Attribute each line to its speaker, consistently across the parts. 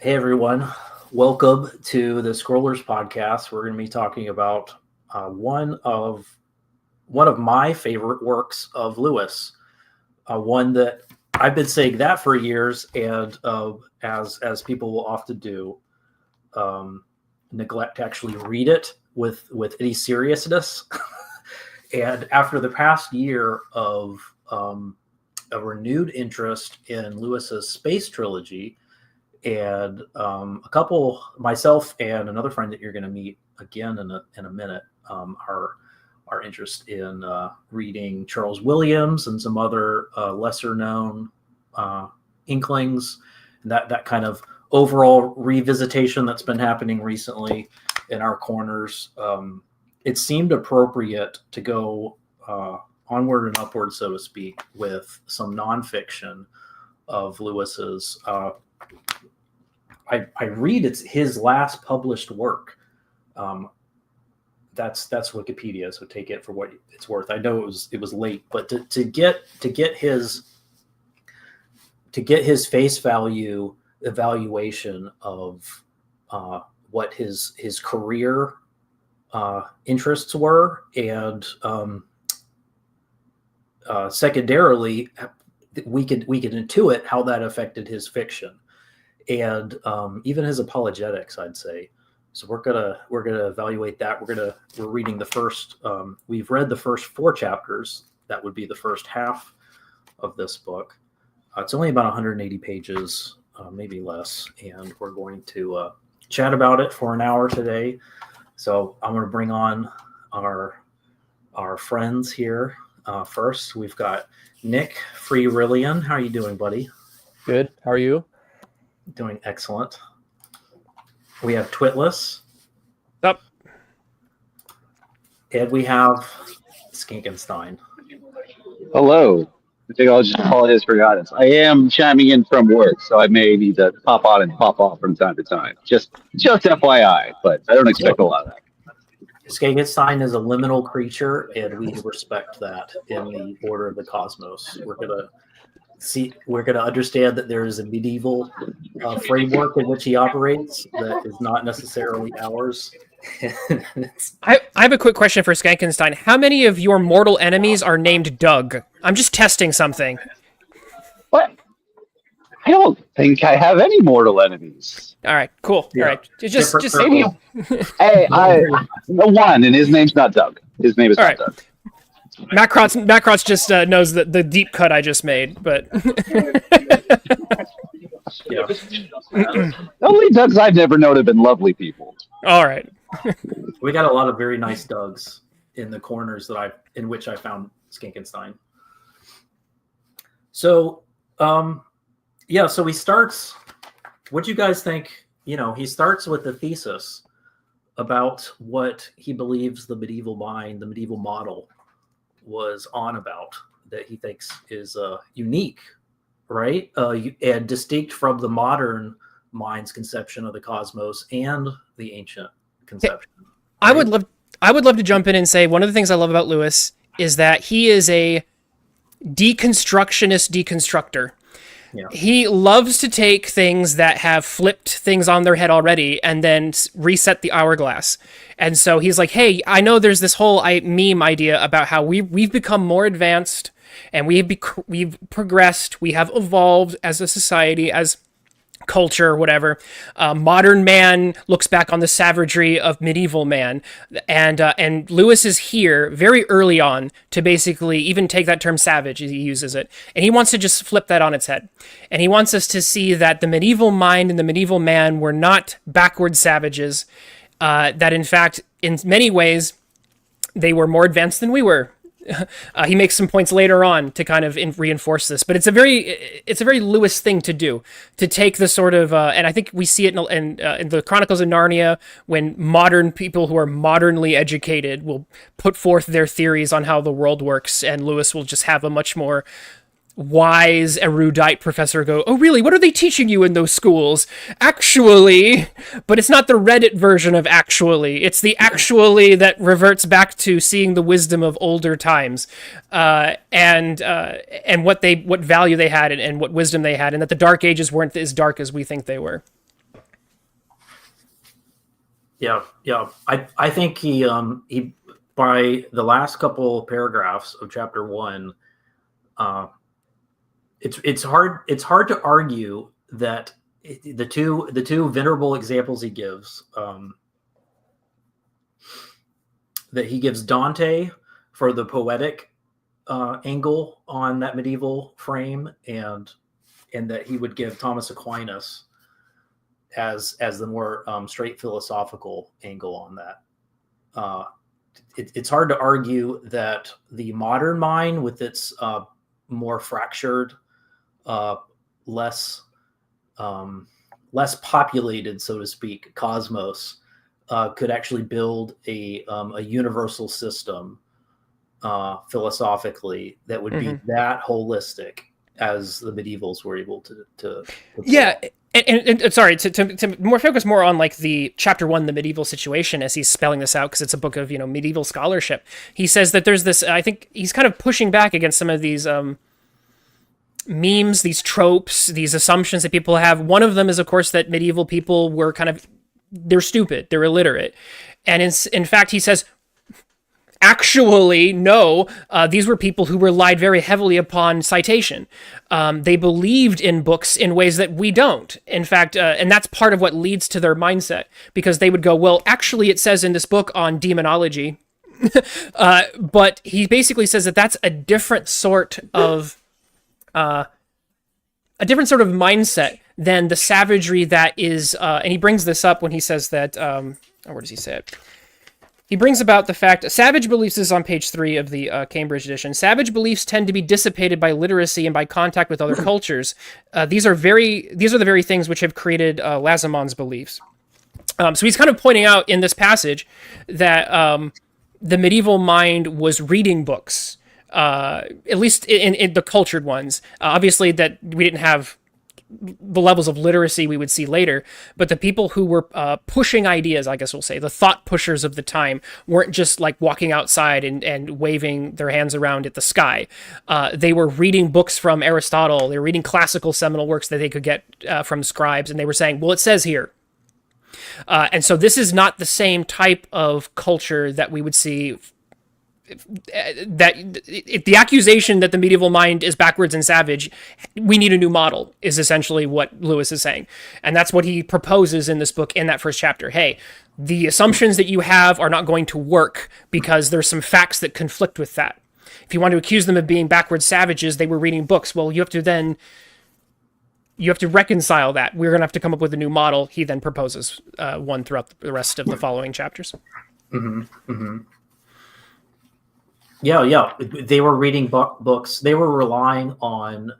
Speaker 1: Hey everyone, welcome to the Scrollers podcast. We're going to be talking about one of my favorite works of Lewis, one that I've been saying that for years, and as people will often do, neglect to actually read it with any seriousness. And after the past year of a renewed interest in Lewis's space trilogy. And myself and another friend that you're going to meet again in a minute, our interest in reading Charles Williams and some other lesser known inklings, and that kind of overall revisitation that's been happening recently in our corners. It seemed appropriate to go onward and upward, so to speak, with some nonfiction of Lewis's. I read it's his last published work. That's Wikipedia, so take it for what it's worth. I know it was late, but to get his face value evaluation of what his career interests were, and secondarily, we could intuit how that affected his fiction. And even his apologetics, I'd say. So we're gonna evaluate that. We're reading the first. We've read the first 4 chapters. That would be the first half of this book. It's only about 180 pages, maybe less, and we're going to chat about it for an hour today. So I'm going to bring on our friends here. First, we've got Nick Freerillian. How are you doing, buddy?
Speaker 2: Good. How are you?
Speaker 1: Doing excellent. We have Twitless.
Speaker 2: Up.
Speaker 1: And we have Skinkenstein.
Speaker 3: Hello. I think I'll just apologize for guidance. I am chiming in from work, so I may need to pop on and pop off from time to time. Just FYI, but I don't expect a lot of that.
Speaker 1: Skinkenstein is a liminal creature, and we respect that in the order of the cosmos. We're going to understand that there is a medieval framework in which he operates that is not necessarily ours.
Speaker 2: I have a quick question for Skankenstein. How many of your mortal enemies are named Doug? I'm just testing something.
Speaker 3: What? I don't think I have any mortal enemies.
Speaker 2: All right, cool.
Speaker 1: Yeah.
Speaker 2: All right, just
Speaker 3: Hey, the one, and his name's not Doug. His name is not Doug.
Speaker 2: Matt Krotz just knows the deep cut I just made, but
Speaker 1: Yeah.
Speaker 3: The only Dougs I've never known have been lovely people.
Speaker 2: all right.
Speaker 1: We got a lot of very nice Dougs in the corners in which I found Skinkenstein. So, so he starts. What do you guys think? He starts with the thesis about what he believes the medieval mind, the medieval model, was on about, that he thinks is unique, right? And distinct from the modern mind's conception of the cosmos and the ancient conception.
Speaker 2: Right? I would love to jump in and say one of the things I love about Lewis is that he is a deconstructionist deconstructor. Yeah. He loves to take things that have flipped things on their head already and then reset the hourglass. And so he's like, hey, I know there's this whole meme idea about how we've become more advanced and we've progressed, we have evolved as a society, as culture, whatever. Modern man looks back on the savagery of medieval man, and Lewis is here very early on to basically even take that term savage, he uses it, and he wants to just flip that on its head, and he wants us to see that the medieval mind and the medieval man were not backward savages, that in fact in many ways they were more advanced than we were. He makes some points later on to kind of reinforce this, but it's a very Lewis thing to do, to take the sort of, and I think we see it in the Chronicles of Narnia, when modern people who are modernly educated will put forth their theories on how the world works, and Lewis will just have a much more wise, erudite professor go, oh really, what are they teaching you in those schools? Actually, but it's not the Reddit version of actually, it's the actually that reverts back to seeing the wisdom of older times, and what value they had and what wisdom they had, and that the Dark Ages weren't as dark as we think they were.
Speaker 1: Yeah. I think he by the last couple paragraphs of chapter 1, it's hard to argue that the two venerable examples he gives, that he gives Dante for the poetic angle on that medieval frame, and that he would give Thomas Aquinas as the more straight philosophical angle on that. It's hard to argue that the modern mind, with its more fractured, less populated, so to speak, cosmos, could actually build a universal system philosophically that would be that holistic as the medievals were able to
Speaker 2: yeah. And sorry, to more focus more on like the chapter 1, the medieval situation, as he's spelling this out, because it's a book of, medieval scholarship. He says that there's this, I think he's kind of pushing back against some of these memes, these tropes, these assumptions that people have. One of them is, of course, that medieval people were they're stupid, they're illiterate. And in fact, he says, actually, no, these were people who relied very heavily upon citation. They believed in books in ways that we don't. In fact, and that's part of what leads to their mindset, because they would go, well, actually, it says in this book on demonology. But he basically says that that's a different sort of mindset than the savagery that is, and he brings this up when he says that, where does he say it? He brings about the fact, savage beliefs is on page 3 of the Cambridge edition. Savage beliefs tend to be dissipated by literacy and by contact with other cultures. These are the very things which have created Lazamon's beliefs. So he's kind of pointing out in this passage that the medieval mind was reading books, at least in the cultured ones. Obviously, that we didn't have the levels of literacy we would see later, but the people who were pushing ideas, I guess we'll say, the thought pushers of the time, weren't just like walking outside and waving their hands around at the sky. They were reading books from Aristotle. They were reading classical seminal works that they could get from scribes, and they were saying, well, it says here. And so this is not the same type of culture that we would see. That the accusation that the medieval mind is backwards and savage, we need a new model, is essentially what Lewis is saying. And that's what he proposes in this book in that first chapter. Hey, the assumptions that you have are not going to work because there's some facts that conflict with that. If you want to accuse them of being backwards savages, they were reading books. Well, you have to reconcile that. We're going to have to come up with a new model. He then proposes one throughout the rest of the following chapters.
Speaker 1: Mm-hmm. Mm-hmm. Yeah. They were reading books. They were relying on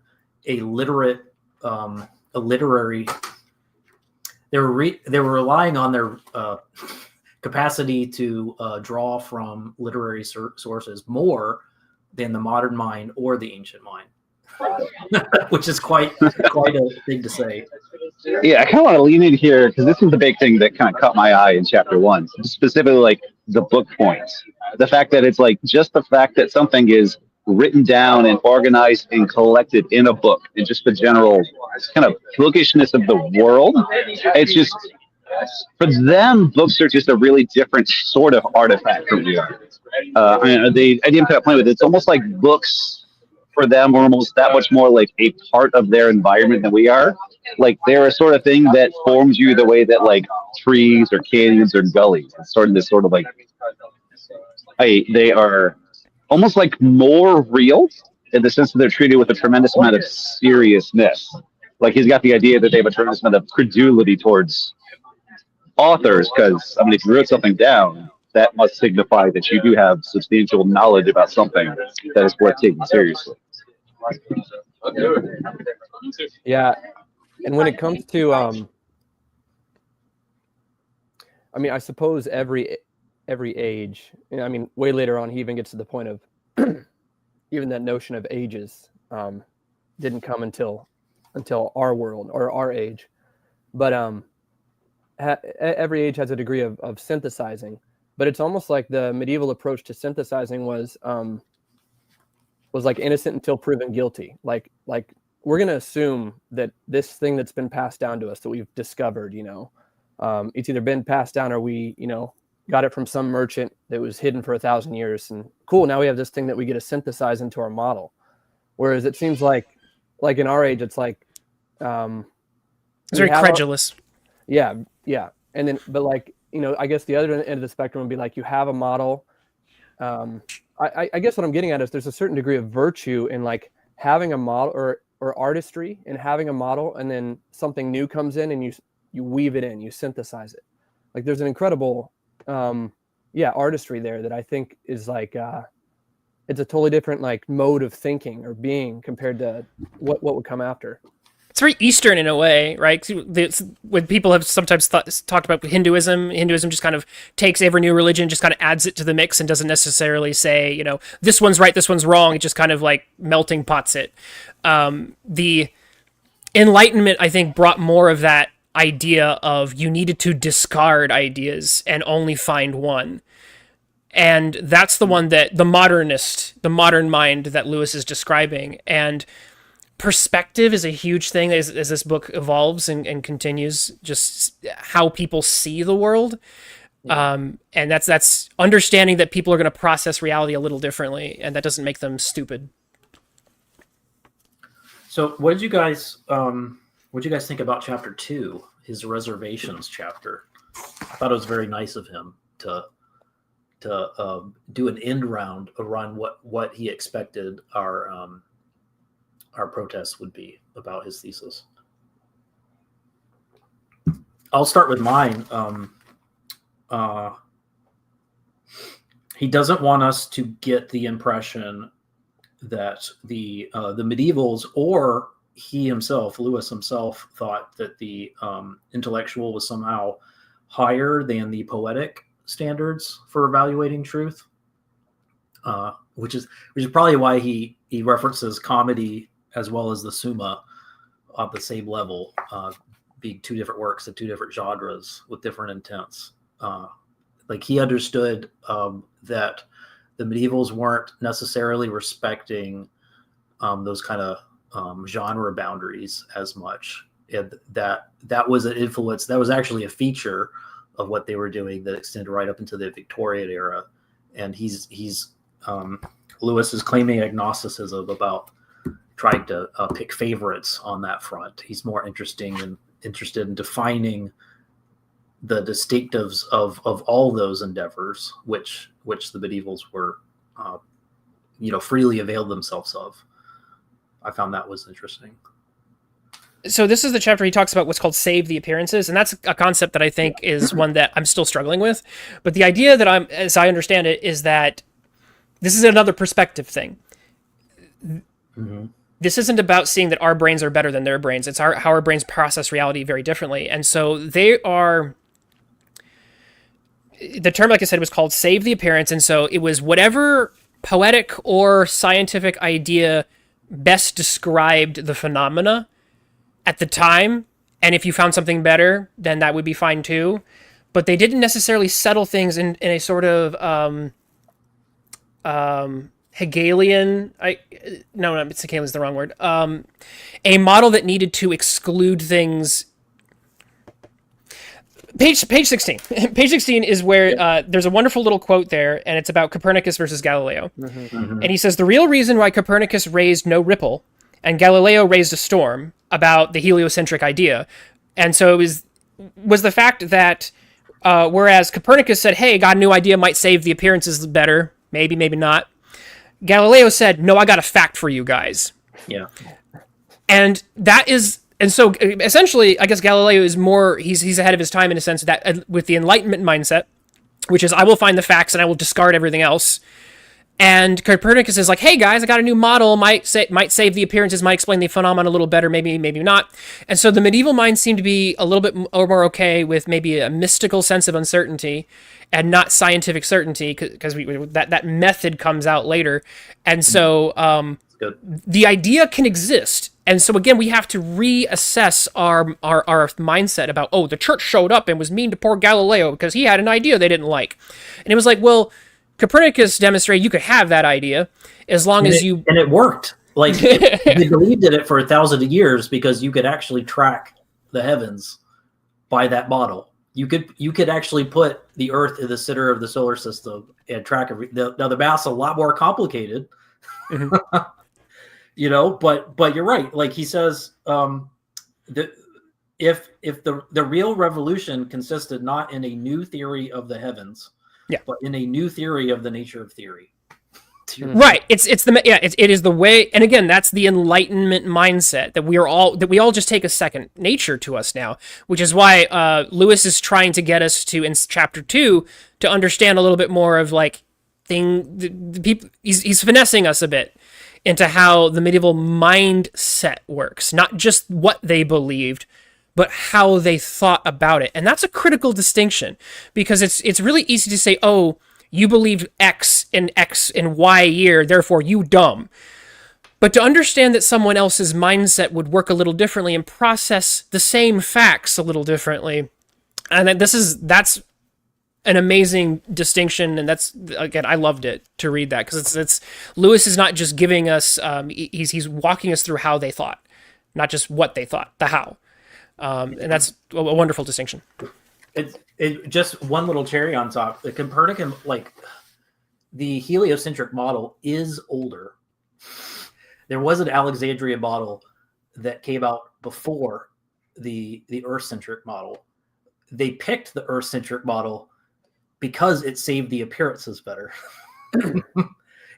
Speaker 1: a literary. They were relying on their capacity to draw from literary sources more than the modern mind or the ancient mind, which is quite a thing to say.
Speaker 3: Yeah, I kind of want to lean in here because this is the big thing that kind of caught my eye in chapter 1, specifically like the book points. The fact that it's like just the fact that something is written down and organized and collected in a book, and just the general kind of bookishness of the world. It's just, for them, books are just a really different sort of artifact from we are. I didn't kind of play with it. It's almost like books for them are almost that much more like a part of their environment than we are. Like they're a sort of thing that forms you the way that like trees or canyons or gullies. It's sort of this sort of like, they are almost like more real in the sense that they're treated with a tremendous amount of seriousness. Like he's got the idea that they have a tremendous amount of credulity towards authors, because I mean, if you wrote something down, that must signify that you do have substantial knowledge about something that is worth taking seriously.
Speaker 4: Yeah, and when it comes to, I mean, I suppose every age, I mean, way later on, he even gets to the point of even that notion of ages didn't come until our world or our age, but every age has a degree of synthesizing. But it's almost like the medieval approach to synthesizing was like innocent until proven guilty. Like we're going to assume that this thing that's been passed down to us that we've discovered, It's either been passed down or we, got it from some merchant that was hidden for 1,000 years. And cool, now we have this thing that we get to synthesize into our model. Whereas it seems like in our age, it's like
Speaker 2: it's very credulous.
Speaker 4: Yeah. And then, but I guess the other end of the spectrum would be like you have a model. I guess what I'm getting at is there's a certain degree of virtue in like having a model or artistry and having a model, and then something new comes in and you weave it in, you synthesize it. Like there's an incredible artistry there that I think is like it's a totally different like mode of thinking or being compared to what would come after.
Speaker 2: It's very Eastern in a way, right? When people have sometimes talked about Hinduism just kind of takes every new religion, just kind of adds it to the mix and doesn't necessarily say, this one's right, this one's wrong. It just kind of like melting pots it. The Enlightenment, I think, brought more of that idea of you needed to discard ideas and only find one. And that's the one that the modern mind that Lewis is describing. And perspective is a huge thing as this book evolves and continues, just how people see the world. And that's understanding that people are going to process reality a little differently, and that doesn't make them stupid.
Speaker 1: So what did you guys think about chapter 2, his reservations chapter? I thought it was very nice of him to do an end round around what he expected our protests would be about his thesis. I'll start with mine. He doesn't want us to get the impression that the medievals, or he himself, Lewis himself, thought that the intellectual was somehow higher than the poetic standards for evaluating truth, which is probably why he references comedy as well as the Summa on the same level, being two different works of two different genres with different intents. Like he understood that the medievals weren't necessarily respecting those kind of genre boundaries as much, and that was an influence. That was actually a feature of what they were doing that extended right up into the Victorian era. And Lewis is claiming agnosticism about trying to pick favorites on that front. He's more interested in defining the distinctives of all those endeavors, which the medievals were, freely availed themselves of. I found that was interesting.
Speaker 2: So this is the chapter he talks about what's called save the appearances, and that's a concept that I think is one that I'm still struggling with. But the idea that as I understand it, is that this is another perspective thing. Mm-hmm. This isn't about seeing that our brains are better than their brains. It's how our brains process reality very differently. And so they are... The term, like I said, was called save the appearance. And so it was whatever poetic or scientific idea best described the phenomena at the time. And if you found something better, then that would be fine too. But they didn't necessarily settle things in a sort of Hegelian, Hegelian is the wrong word. A model that needed to exclude things. Page 16. Page 16 is where there's a wonderful little quote there, and it's about Copernicus versus Galileo. Mm-hmm. Mm-hmm. And he says, the real reason why Copernicus raised no ripple and Galileo raised a storm about the heliocentric idea. And so it was the fact that whereas Copernicus said, hey, got a new idea, might save the appearances better, maybe not. Galileo said, no, I got a fact for you guys.
Speaker 1: Yeah.
Speaker 2: And so essentially, I guess Galileo is more, he's ahead of his time in a sense that with the Enlightenment mindset, which is I will find the facts and I will discard everything else. And Copernicus is like, hey guys, I got a new model, might save the appearances, might explain the phenomenon a little better, maybe not. And so the medieval mind seemed to be a little bit more okay with maybe a mystical sense of uncertainty and not scientific certainty, because that method comes out later. And so the idea can exist. And so again, we have to reassess our mindset about, the church showed up and was mean to poor Galileo because he had an idea they didn't like. And it was like, well, Copernicus demonstrated you could have that idea as long as you...
Speaker 1: And it worked. Like, they believed in it for 1,000 years because you could actually track the heavens by that model. You could actually put the Earth in the center of the solar system and track now the math's a lot more complicated, you know, but you're right. Like he says, that if the real revolution consisted not in a new theory of the heavens, but in a new theory of the nature of theory.
Speaker 2: Right. It is the way, and again, that's the Enlightenment mindset that we all just take a second nature to us now, which is why Lewis is trying to get us to, in chapter 2, to understand a little bit more of like the people. He's finessing us a bit into how the medieval mindset works, not just what they believed, but how they thought about it. And that's a critical distinction, because it's really easy to say, oh, you believed X in Y year, therefore you dumb. But to understand that someone else's mindset would work a little differently and process the same facts a little differently, and that's an amazing distinction. And that's, again, I loved it to read that, because it's Lewis is not just giving us, he's walking us through how they thought, not just what they thought, the how. And that's a wonderful distinction.
Speaker 1: It just one little cherry on top. The Copernican, like the heliocentric model, is older. There was an Alexandria model that came out before the Earth-centric model. They picked the Earth-centric model because it saved the appearances better,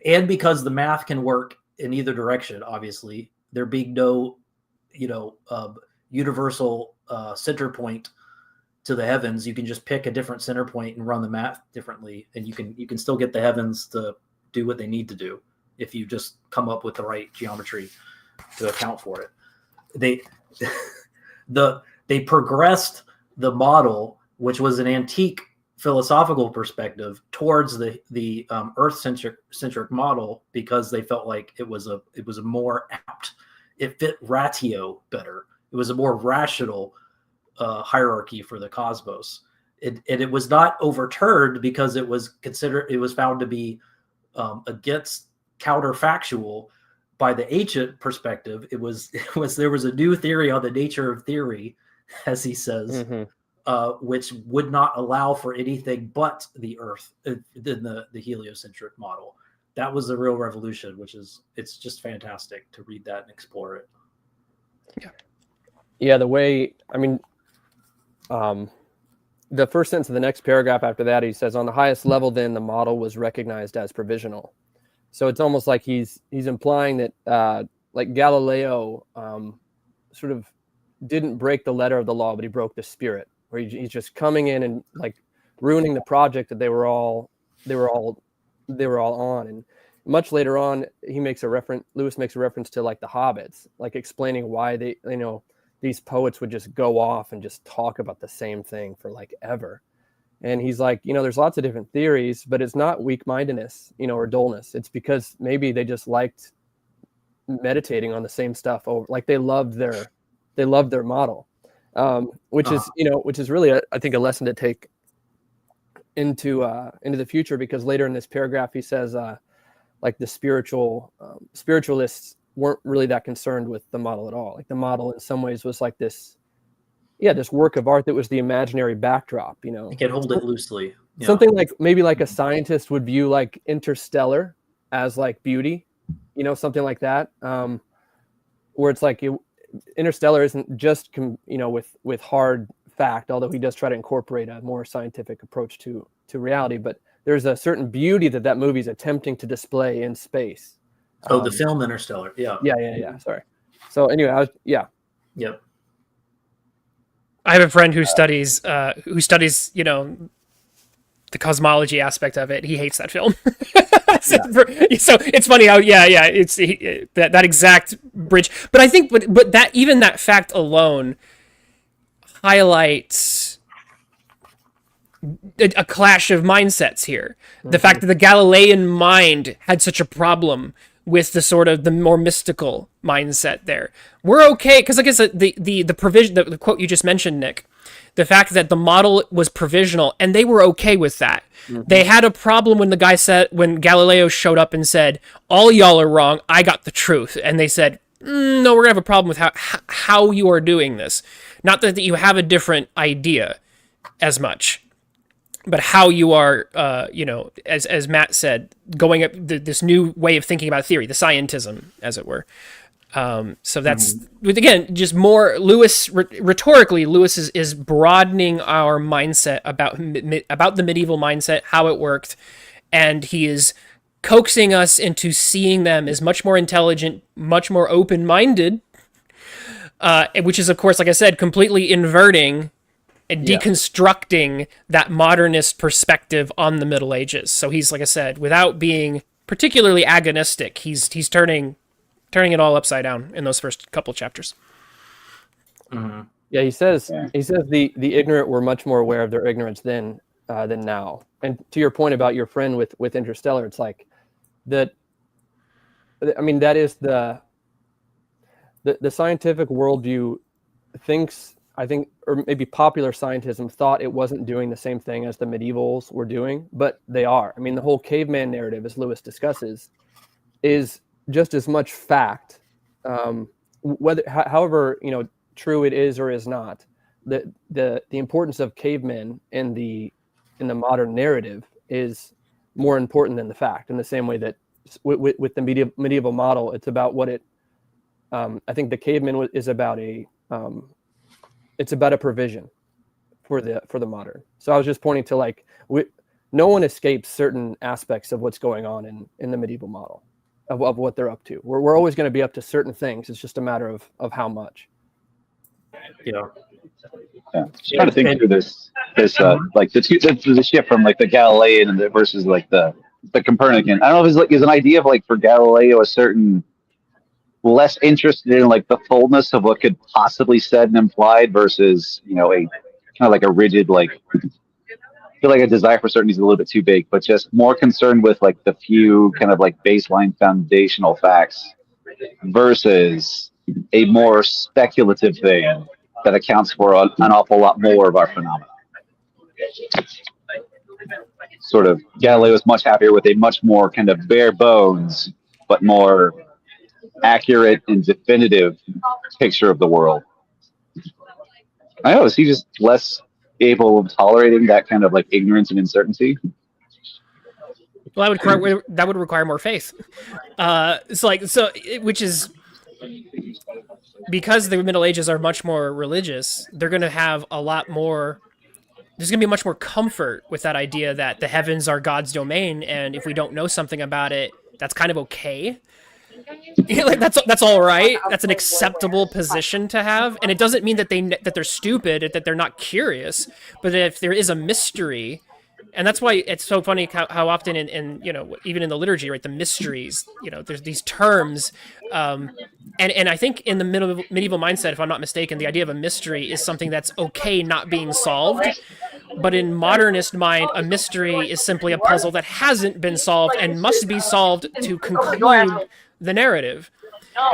Speaker 1: and because the math can work in either direction. Obviously, there being no, universal center point to the heavens. You can just pick a different center point and run the math differently, and you can still get the heavens to do what they need to do if you just come up with the right geometry to account for it. They progressed the model, which was an antique philosophical perspective, towards the Earth-centric model, because they felt like it was a more apt. It fit ratio better. It was a more rational hierarchy for the cosmos. It was not overturned because it was found to be against counterfactual by the ancient perspective. There was a new theory on the nature of theory, as he says, which would not allow for anything but the Earth in the heliocentric model. That was the real revolution, it's just fantastic to read that and explore it.
Speaker 4: Yeah, the way, the first sentence of the next paragraph after that, he says, on the highest level, then the model was recognized as provisional. So it's almost like he's implying that like Galileo sort of didn't break the letter of the law, but he broke the spirit, where he's just coming in and like ruining the project that they were all on. And much later on, Lewis makes a reference to like the hobbits, like explaining why they, these poets would just go off and just talk about the same thing for like ever. And he's like, there's lots of different theories, but it's not weak-mindedness, or dullness. It's because maybe they just liked meditating on the same stuff over, like they loved their model, which is really, I think, a lesson to take into the future, because later in this paragraph, he says, like the spiritualists weren't really that concerned with the model at all. Like the model in some ways was like this work of art that was the imaginary backdrop, You
Speaker 1: can hold it loosely. Yeah.
Speaker 4: Something like maybe like a scientist would view like Interstellar as like beauty, something like that. Where it's like Interstellar isn't just, with hard fact, although he does try to incorporate a more scientific approach to reality, but there's a certain beauty that movie's attempting to display in space.
Speaker 1: The film Interstellar. Yeah.
Speaker 4: Sorry. So anyway,
Speaker 1: Yep.
Speaker 2: I have a friend who studies, the cosmology aspect of it. He hates that film. So it's funny how, it's that exact bridge. But I think, but that fact alone highlights a clash of mindsets here. The fact that the Galilean mind had such a problem with the sort of the more mystical mindset there. We're okay, because I guess the provision, the quote you just mentioned, Nick, the fact that the model was provisional, and they were okay with that. They had a problem when when Galileo showed up and said, all y'all are wrong, I got the truth. And they said, no, we're gonna have a problem with how you are doing this. Not that you have a different idea. as much, but how you are, as Matt said, going up this new way of thinking about theory, the scientism, as it were. So that's again just more Lewis rhetorically. Lewis is broadening our mindset about the medieval mindset, how it worked, and he is coaxing us into seeing them as much more intelligent, much more open-minded, which is, of course, like I said, completely inverting and deconstructing that modernist perspective on the Middle Ages. So he's, like I said, without being particularly agonistic, he's turning it all upside down in those first couple chapters.
Speaker 4: Mm-hmm. Yeah, he says the ignorant were much more aware of their ignorance than now. And to your point about your friend with Interstellar, it's like that. I mean, that is the scientific worldview thinks, I think, or maybe popular scientism thought it wasn't doing the same thing as the medievals were doing, but they are. I mean, the whole caveman narrative, as Lewis discusses, is just as much fact, however true it is or is not. The importance of cavemen in the modern narrative is more important than the fact. In the same way that with the medieval model, it's about what it. I think the caveman is about it's about a provision for the modern. So I was just pointing to no one escapes certain aspects of what's going on in the medieval model. Of what they're up to. We're always going to be up to certain things. It's just a matter of how much.
Speaker 3: Yeah. Just trying to think through this like the shift from like the Galilean and versus like the Copernican. I don't know if it's an idea of for Galileo a certain less interested in the fullness of what could possibly said and implied versus a kind of a rigid I feel like a desire for certainty is a little bit too big, but just more concerned with the few kind of baseline foundational facts versus a more speculative thing that accounts for an awful lot more of our phenomena. Sort of Galileo is much happier with a much more kind of bare bones, but more accurate and definitive picture of the world. I know, is he just less able of tolerating that kind of ignorance and uncertainty?
Speaker 2: Well, that would require more faith. Which is because the Middle Ages are much more religious. They're going to have a lot more. There's going to be much more comfort with that idea that the heavens are God's domain, and if we don't know something about it, that's kind of okay. That's all right. That's an acceptable position to have, and it doesn't mean that they're stupid, that they're not curious. But if there is a mystery, and that's why it's so funny how often in even in the liturgy, right, the mysteries, there's these terms, and I think in the medieval mindset, if I'm not mistaken, the idea of a mystery is something that's okay not being solved. But in modernist mind, a mystery is simply a puzzle that hasn't been solved and must be solved to conclude the narrative.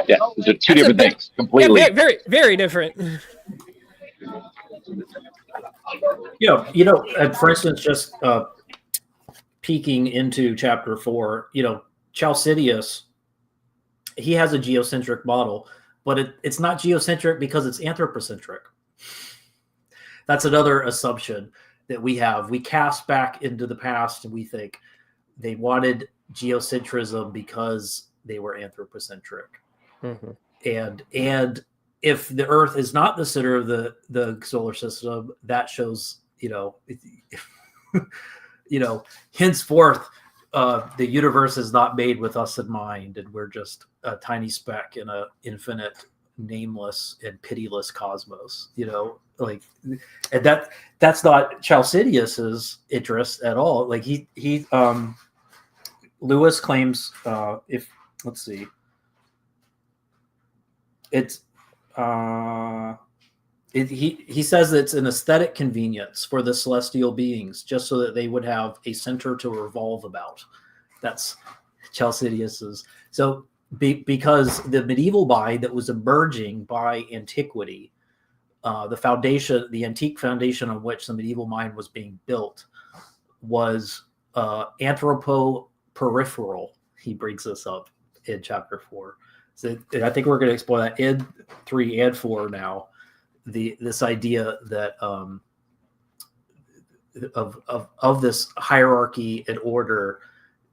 Speaker 3: Yeah, those are two different things completely.
Speaker 2: Yeah, very, very different.
Speaker 1: For instance, just peeking into chapter 4, Chalcidius, he has a geocentric model, but it's not geocentric because it's anthropocentric. That's another assumption that we have. We cast back into the past and we think they wanted geocentrism because they were anthropocentric. Mm-hmm. And if the Earth is not the center of the solar system, that shows, henceforth, the universe is not made with us in mind, and we're just a tiny speck in an infinite, nameless, and pitiless cosmos. And that's not Chalcidius's interest at all. Lewis claims, let's see, it's he says it's an aesthetic convenience for the celestial beings, just so that they would have a center to revolve about. That's Chalcidius's. So because the medieval mind that was emerging by antiquity, the antique foundation on which the medieval mind was being built was anthropo-peripheral. He brings this up in chapter 4. So I think we're going to explore that in 3 and 4 now. This idea that of this hierarchy and order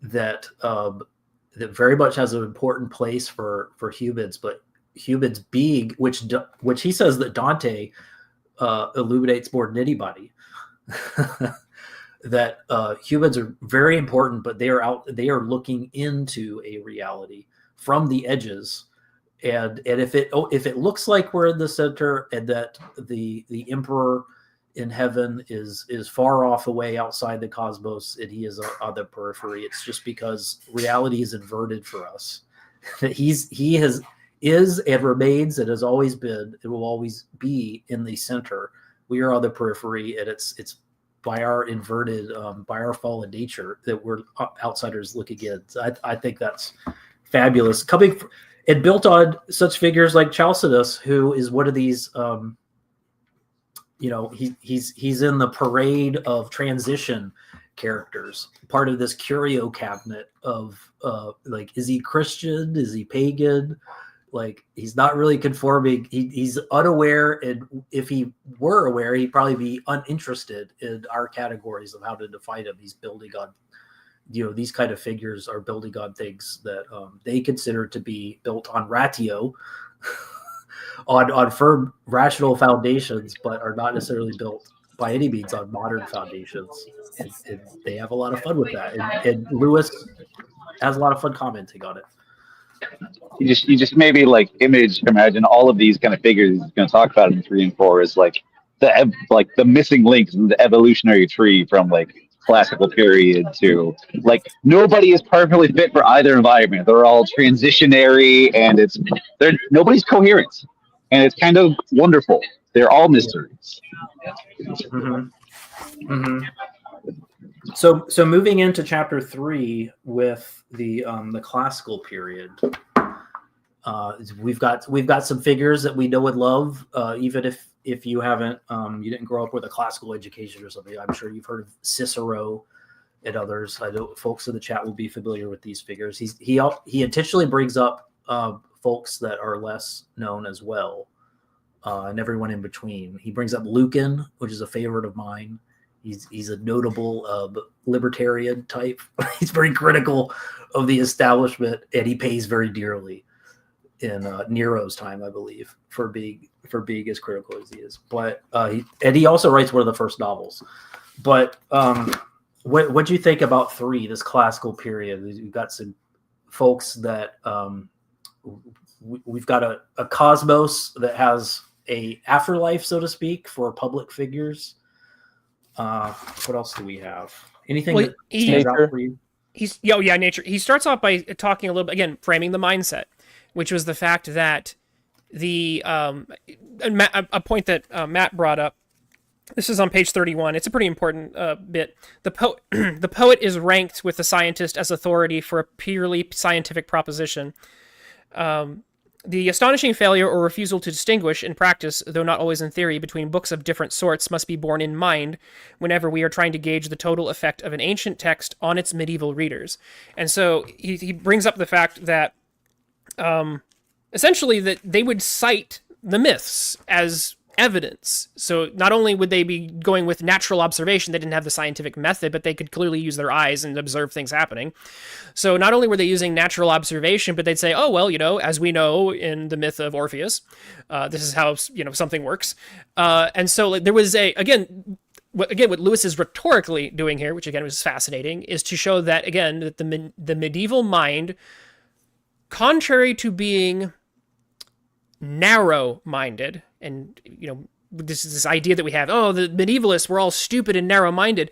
Speaker 1: that that very much has an important place for humans, but humans being which he says that Dante illuminates more than anybody. That humans are very important, but they are looking into a reality from the edges, and if it looks like we're in the center and that the emperor in heaven is far off away outside the cosmos and he is on the periphery, it's just because reality is inverted for us. That he is and remains and has always been and will always be in the center. We are on the periphery, and it's by our inverted, by our fallen nature that we're outsiders looking in. So I think that's fabulous. And built on such figures like Chalcedus, who is one of these, he's in the parade of transition characters, part of this curio cabinet of like, is he Christian? Is he pagan? Like, he's not really conforming. He's unaware, and if he were aware, he'd probably be uninterested in our categories of how to define him. He's building on, these kind of figures are building on things that they consider to be built on ratio, on firm rational foundations, but are not necessarily built by any means on modern foundations. And they have a lot of fun with that. And Lewis has a lot of fun commenting on it.
Speaker 3: You just maybe like imagine all of these kind of figures he's going to talk about in 3 and 4 is like the missing links in the evolutionary tree from like classical period to like nobody is perfectly fit for either environment. They're all transitionary, and nobody's coherent, and it's kind of wonderful. They're all mysteries.
Speaker 1: Mm-hmm. Mm-hmm. So moving into chapter 3 with the classical period, we've got some figures that we know and love, even if you haven't, you didn't grow up with a classical education or something. I'm sure you've heard of Cicero and others. I know folks in the chat will be familiar with these figures. He intentionally brings up folks that are less known as well, and everyone in between. He brings up Lucan, which is a favorite of mine. He's a notable libertarian type. He's very critical of the establishment, and he pays very dearly in Nero's time, I believe, for being as critical as he is. But he also writes one of the first novels. But what do you think about 3, this classical period? We've got some folks that we've got a cosmos that has a afterlife, so to speak, for public figures. What else do we have? Anything that stands out for you?
Speaker 2: Nature. He starts off by talking a little bit, again, framing the mindset, which was the fact that a point that Matt brought up. This is on page 31. It's a pretty important bit. The poet is ranked with the scientist as authority for a purely scientific proposition. The astonishing failure or refusal to distinguish in practice, though not always in theory, between books of different sorts must be borne in mind whenever we are trying to gauge the total effect of an ancient text on its medieval readers. And so he brings up the fact that essentially that they would cite the myths as evidence. So not only would they be going with natural observation, they didn't have the scientific method, but they could clearly use their eyes and observe things happening. So not only were they using natural observation, but they'd say, oh, well, as we know in the myth of Orpheus, this is how, something works. And so there was what Lewis is rhetorically doing here, which again was fascinating, is to show that, again, that the medieval mind, contrary to being narrow-minded, and this idea that we have, the medievalists were all stupid and narrow-minded.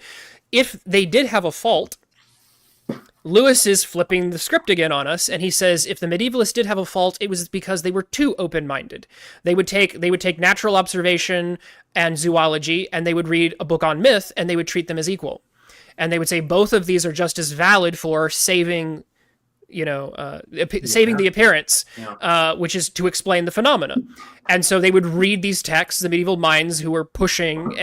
Speaker 2: If they did have a fault, Lewis is flipping the script again on us, and he says if the medievalists did have a fault, it was because they were too open-minded. They would take natural observation and zoology, and they would read a book on myth, and they would treat them as equal, and they would say both of these are just as valid for saving saving the appearance, which is to explain the phenomena. And so they would read these texts, the medieval minds who were pushing,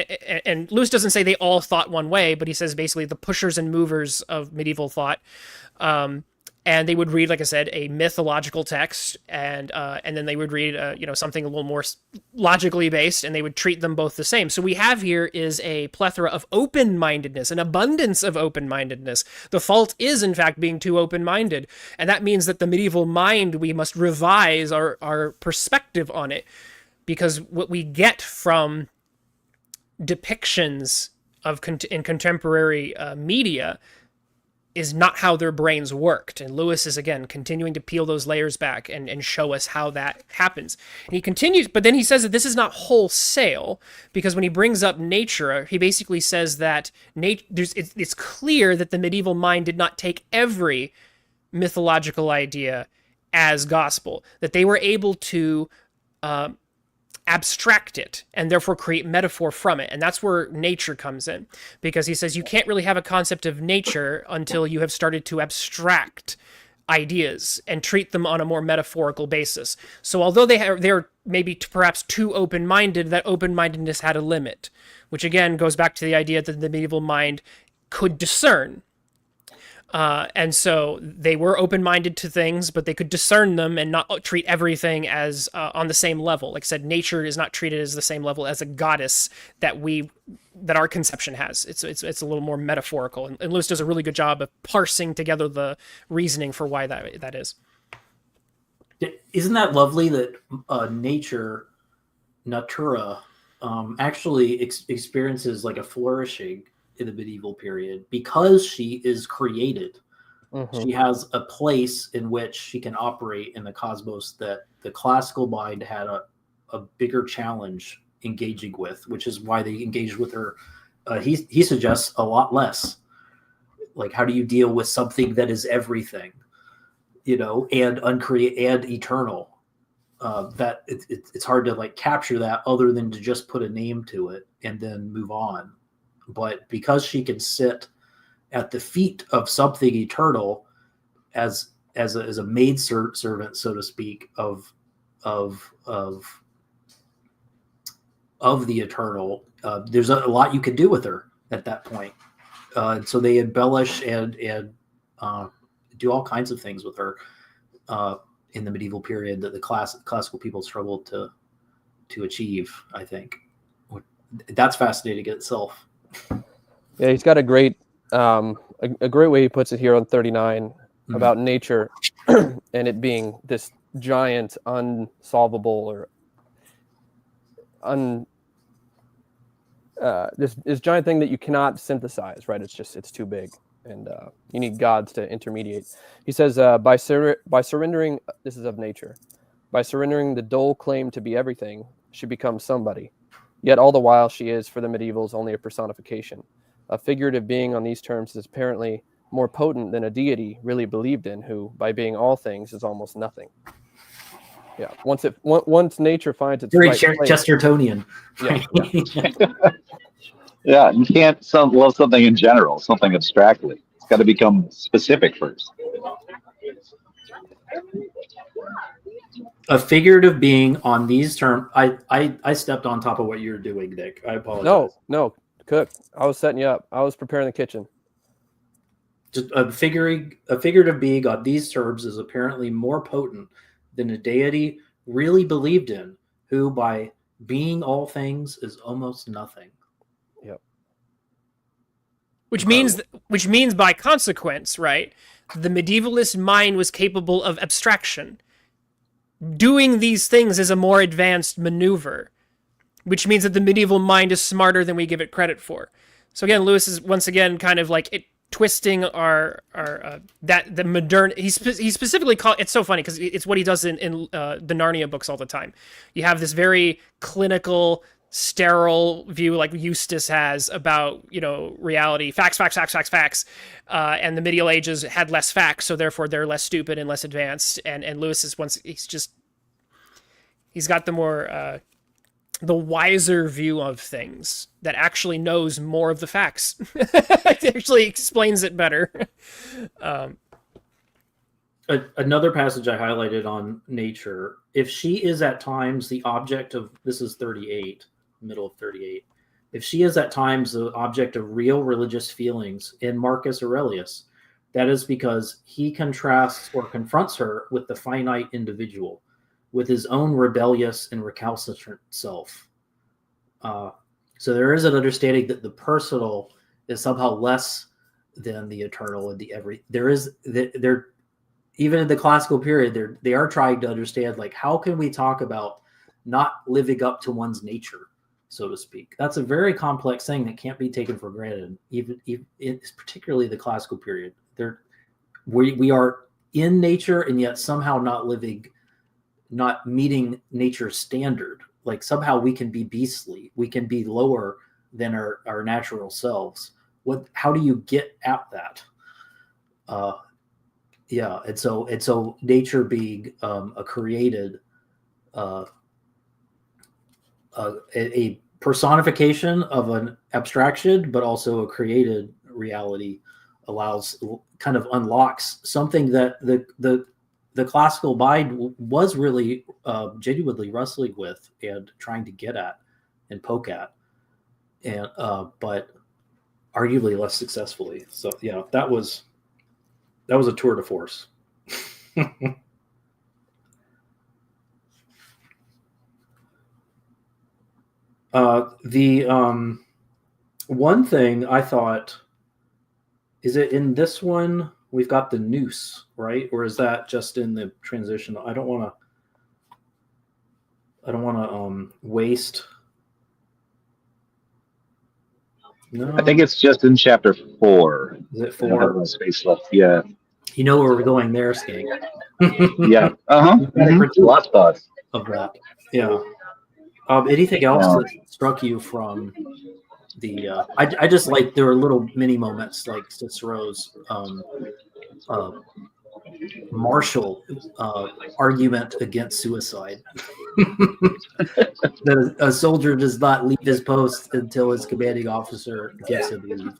Speaker 2: and Lewis doesn't say they all thought one way, but he says basically the pushers and movers of medieval thought and they would read, like I said, a mythological text, and then they would read something a little more logically based, and they would treat them both the same. So we have here is a plethora of open-mindedness, an abundance of open-mindedness. The fault is, in fact, being too open-minded, and that means that the medieval mind, we must revise our perspective on it, because what we get from depictions in contemporary media is not how their brains worked. And Lewis is, again, continuing to peel those layers back and show us how that happens. And he continues, but then he says that this is not wholesale, because when he brings up nature, he basically says that it's clear that the medieval mind did not take every mythological idea as gospel, that they were able to abstract it and therefore create metaphor from it. And that's where nature comes in, because he says you can't really have a concept of nature until you have started to abstract ideas and treat them on a more metaphorical basis. So although they're maybe perhaps too open-minded, that open-mindedness had a limit, which again goes back to the idea that the medieval mind could discern. And so they were open-minded to things, but they could discern them and not treat everything as on the same level. Like I said, nature is not treated as the same level as a goddess that our conception has. It's a little more metaphorical, and Lewis does a really good job of parsing together the reasoning for why that is.
Speaker 1: Isn't that lovely that nature, natura, actually experiences like a flourishing in the medieval period because she is created. Mm-hmm. She has a place in which she can operate in the cosmos that the classical mind had a bigger challenge engaging with, which is why they engaged with her. He suggests a lot less. Like, how do you deal with something that is everything, and uncreated and eternal? That it's hard to like capture that other than to just put a name to it and then move on. But because she can sit at the feet of something eternal as a maid servant, so to speak, of the eternal, there's a lot you can do with her at that point. So they embellish and do all kinds of things with her in the medieval period that the classical people struggled to achieve. I think that's fascinating in itself.
Speaker 4: Yeah, he's got a great way he puts it here on 39 about nature and it being this giant, unsolvable or this giant thing that you cannot synthesize, right? It's too big, and you need gods to intermediate. He says by surrendering, this is of nature, by surrendering the dull claim to be everything, she becomes somebody. Yet all the while she is, for the medievals, only a personification. A figurative being on these terms is apparently more potent than a deity really believed in, who, by being all things, is almost nothing. Yeah, once nature finds its
Speaker 1: very
Speaker 4: right place,
Speaker 1: Chestertonian.
Speaker 4: Yeah.
Speaker 3: Yeah, you can't love something in general, something abstractly. It's got to become specific first.
Speaker 1: A figurative being on these terms. I stepped on top of what you're doing, Nick. I apologize.
Speaker 4: No, Cook. I was setting you up. I was preparing the kitchen.
Speaker 1: Just a figurative being on these terms is apparently more potent than a deity really believed in, who by being all things is almost nothing.
Speaker 4: Yep.
Speaker 2: Which means by consequence, right? The medievalist mind was capable of abstraction. Doing these things is a more advanced maneuver, which means that the medieval mind is smarter than we give it credit for. So again, Lewis is once again kind of like twisting the modern. He specifically call it's so funny because it's what he does in the Narnia books all the time. You have this very clinical, sterile view like Eustace has about reality, facts, and the medieval ages had less facts, so therefore they're less stupid and less advanced. And Lewis is he's got the more the wiser view of things that actually knows more of the facts. It actually explains it better.
Speaker 1: Another passage I highlighted on nature, if she is at times the object of, this is 38, middle of 38, if she is at times the object of real religious feelings in Marcus Aurelius, That is because he contrasts or confronts her with the finite individual, with his own rebellious and recalcitrant self. So there is an understanding that the personal is somehow less than the eternal and the every. There even in the classical period, they are trying to understand, like, how can we talk about not living up to one's nature, so to speak. That's a very complex thing that can't be taken for granted, even it's particularly the classical period. We are in nature and yet somehow not meeting nature's standard. Like somehow we can be beastly, we can be lower than our natural selves. How do you get at that? And so nature being a created, a personification of an abstraction, but also a created reality, kind of unlocks something that the classical mind was really genuinely wrestling with and trying to get at and poke at, and but arguably less successfully. So yeah, that was a tour de force. The one thing I thought, is it in this one we've got the noose, right? Or is that just in the transition? I don't want to waste. No,
Speaker 3: I think it's just in chapter 4.
Speaker 1: Is it
Speaker 3: I don't have
Speaker 1: 4?
Speaker 3: much space left. Yeah.
Speaker 1: You know where we're going there, Skink.
Speaker 3: Yeah. Lots of thoughts
Speaker 1: of that. Yeah. Anything else that struck you from the? I just like, there were little mini moments like Cicero's martial argument against suicide. That a soldier does not leave his post until his commanding officer gives him leave.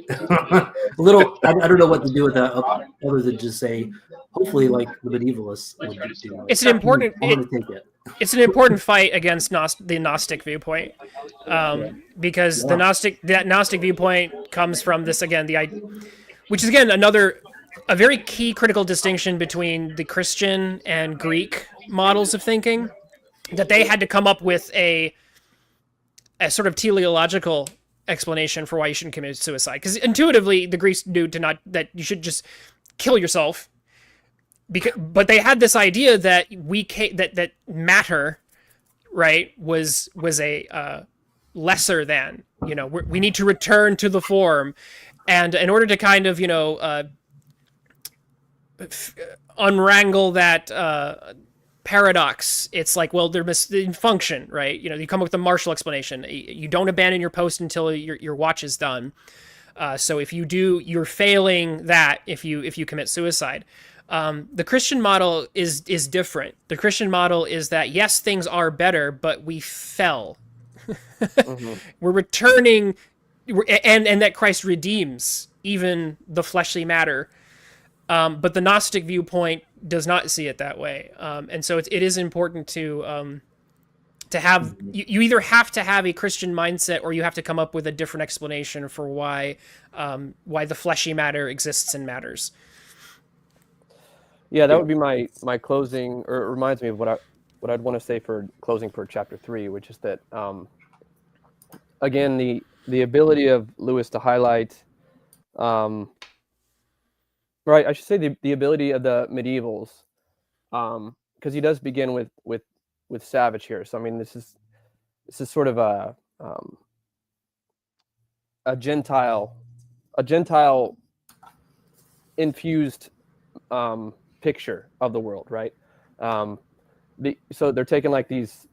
Speaker 1: A little, I don't know what to do with that other than just say, hopefully, like the medievalists would do.
Speaker 2: It's an important.
Speaker 1: Take it.
Speaker 2: It's an important fight against the Gnostic viewpoint, because that Gnostic viewpoint comes from this again, which is again a very key critical distinction between the Christian and Greek models of thinking, that they had to come up with a sort of teleological explanation for why you shouldn't commit suicide. Because intuitively, the Greeks knew that you should just kill yourself. But they had this idea that that matter, right, was a lesser than, we need to return to the form, and in order to kind of unwrangle that paradox, it's like, well, they're in function, right? You come up with a martial explanation. You don't abandon your post until your watch is done. So if you do, you're failing that if you commit suicide. The Christian model is different. The Christian model is that, yes, things are better, but we fell. Mm-hmm. We're returning, and that Christ redeems even the fleshly matter. But the Gnostic viewpoint does not see it that way. And so it is important to have, you either have to have a Christian mindset, or you have to come up with a different explanation for why the fleshy matter exists and matters.
Speaker 4: Yeah, that would be my closing, or it reminds me of what I'd want to say for closing for chapter 3, which is that again, the ability of Lewis to highlight, right, I should say the ability of the medievals, because he does begin with Savage here. So I mean, this is sort of a Gentile infused picture of the world, right? So they're taking like these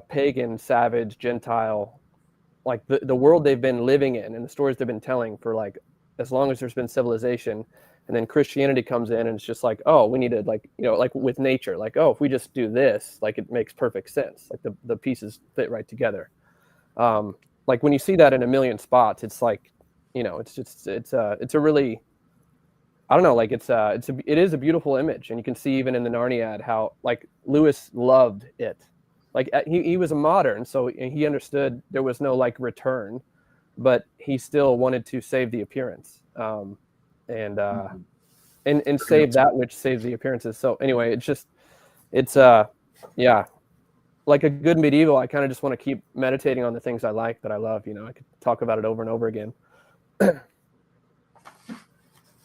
Speaker 4: pagan, savage, Gentile, like the world they've been living in and the stories they've been telling for like as long as there's been civilization, and then Christianity comes in and it's just like, oh, we need to, like, like with nature, like, oh, if we just do this, like, it makes perfect sense, like the pieces fit right together. Like when you see that in a million spots, it's like, it's a really, I don't know, like it is a beautiful image, and you can see even in the Narniad how like Lewis loved it. Like he was a modern, so he understood there was no like return, but he still wanted to save the appearance. and
Speaker 1: Mhm.
Speaker 4: and save that which saves the appearances. So anyway, it's yeah, like a good medieval, I kind of just want to keep meditating on the things I like, that I love. You know, I could talk about it over and over again.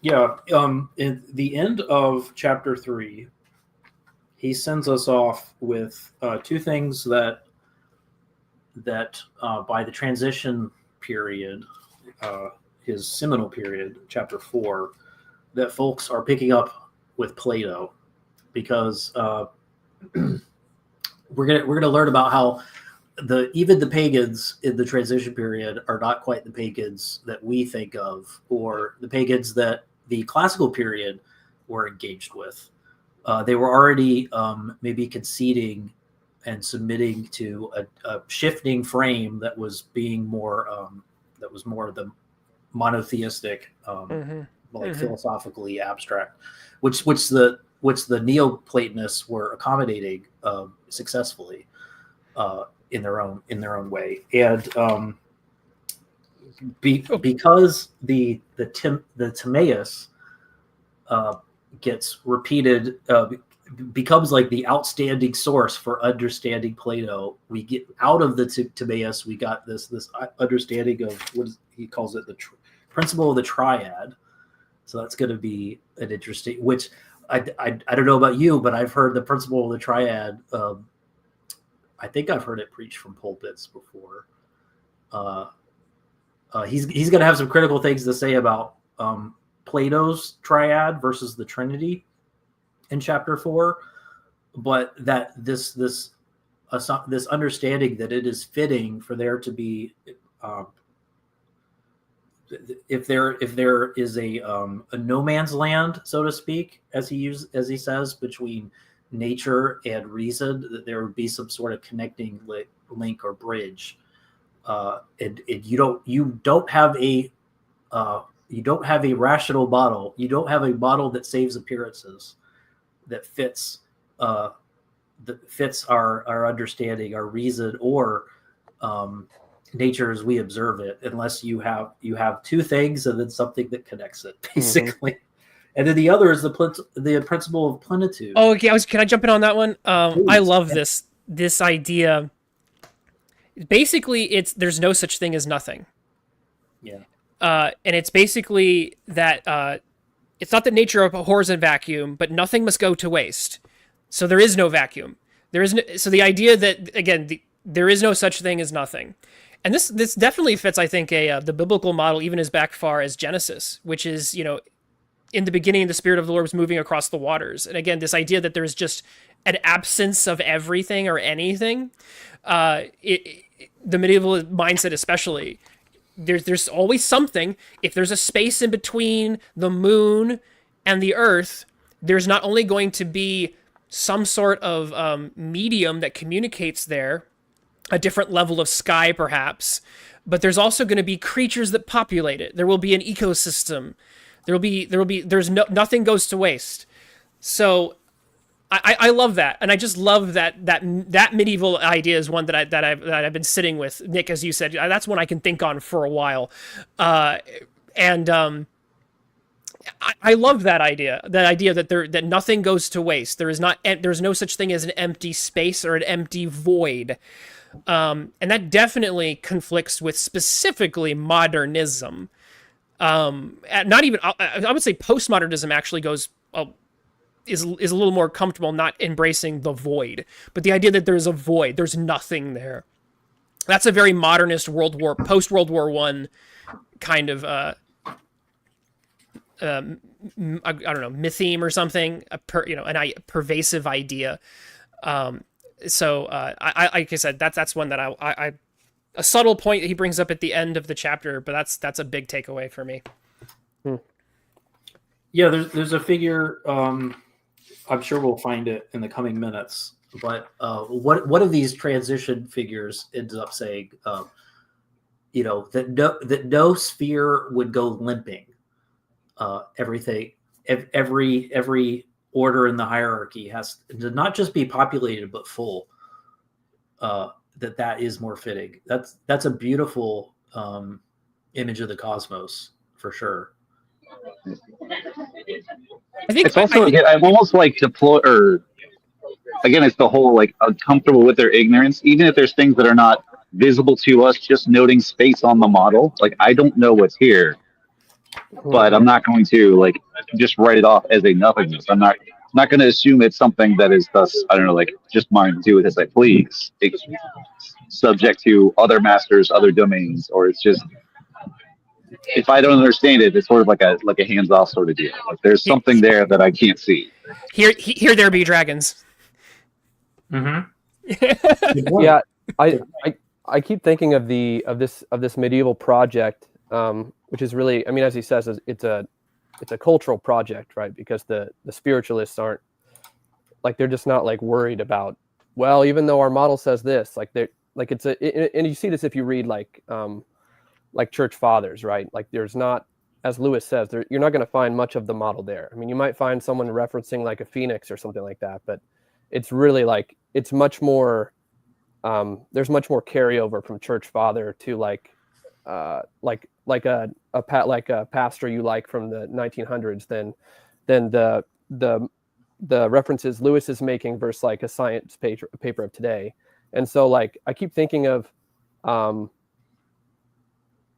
Speaker 1: Yeah. In the end of chapter 3, he sends us off with two things that by the transition period, his seminal period, chapter 4, that folks are picking up with Plato, because we're gonna learn about how even the pagans in the transition period are not quite the pagans that we think of, or the pagans that the classical period were engaged with. They were already maybe conceding and submitting to a shifting frame that was being more the monotheistic, philosophically abstract, which the Neoplatonists were accommodating successfully in their own way, and because the Timaeus gets repeated, becomes like the outstanding source for understanding Plato. We get out of the Timaeus, we got this understanding of what he calls it, the principle of the triad. So that's going to be an interesting, which I don't know about you, but I've heard the principle of the triad. I think I've heard it preached from pulpits before. He's going to have some critical things to say about Plato's triad versus the Trinity in chapter 4, but that this understanding that it is fitting for there to be, if there is a no man's land, so to speak, as he says, between nature and reason, that there would be some sort of connecting link or bridge. And you don't have a rational model. You don't have a model that saves appearances, that fits our understanding, our reason, or nature as we observe it, unless you have two things and then something that connects it, basically. And then the other is the principle of plenitude.
Speaker 2: Oh, okay. Can I jump in on that one? I love this idea. Basically, there's no such thing as nothing.
Speaker 1: Yeah.
Speaker 2: And it's basically that it's not that nature abhors a vacuum, but nothing must go to waste. So there is no vacuum. So the idea that, again, there is no such thing as nothing. And this definitely fits, I think, the biblical model, even as back far as Genesis, which is, in the beginning, the Spirit of the Lord was moving across the waters. And again, this idea that there's just an absence of everything or anything, the medieval mindset especially, there's always something. If there's a space in between the moon and the earth, there's not only going to be some sort of medium that communicates there, a different level of sky perhaps, but there's also going to be creatures that populate it. There will be an ecosystem. Nothing goes to waste. So I love that, and I just love that medieval idea is one that I've been sitting with, Nick, as you said. That's one I can think on for a while, and I love that idea. That idea that nothing goes to waste. There's no such thing as an empty space or an empty void, and that definitely conflicts with specifically modernism. Not even, I would say postmodernism actually is a little more comfortable not embracing the void, but the idea that there's a void, there's nothing there. That's a very modernist post World War I kind of I don't know, mytheme or something, a pervasive idea. So like I said, that's one that I a subtle point that he brings up at the end of the chapter, but that's a big takeaway for me.
Speaker 1: Yeah, there's a figure. I'm sure we'll find it in the coming minutes. But one of these transition figures ends up saying, that no sphere would go limping. Every order in the hierarchy has to not just be populated but full. That is more fitting. That's a beautiful image of the cosmos, for sure.
Speaker 2: I think
Speaker 3: It's also I'm almost like deploy or again, it's the whole like uncomfortable with their ignorance, even if there's things that are not visible to us. Just noting space on the model, like I don't know what's here, but I'm not going to like just write it off as a nothingness. I'm not going to assume it's something that is thus I don't know like just mine to do with as I please. It's subject to other masters, other domains, or it's just if I don't understand it, it's sort of like a hands off sort of deal. Like there's something there that I can't see.
Speaker 2: Here there be dragons.
Speaker 1: Mm-hmm.
Speaker 4: Yeah, I keep thinking of this medieval project, which is really, I mean, as he says, it's a cultural project, right? Because the spiritualists aren't like they're just not like worried about, well, even though our model says this, like they're like and you see this if you read like church fathers, right? Like there's not, as Lewis says, you're not going to find much of the model there. I mean, you might find someone referencing like a phoenix or something like that, but it's really like it's much more. There's much more carryover from church father to like a pastor you like from the 1900s than the references Lewis is making versus like a science paper of today. And so like I keep thinking of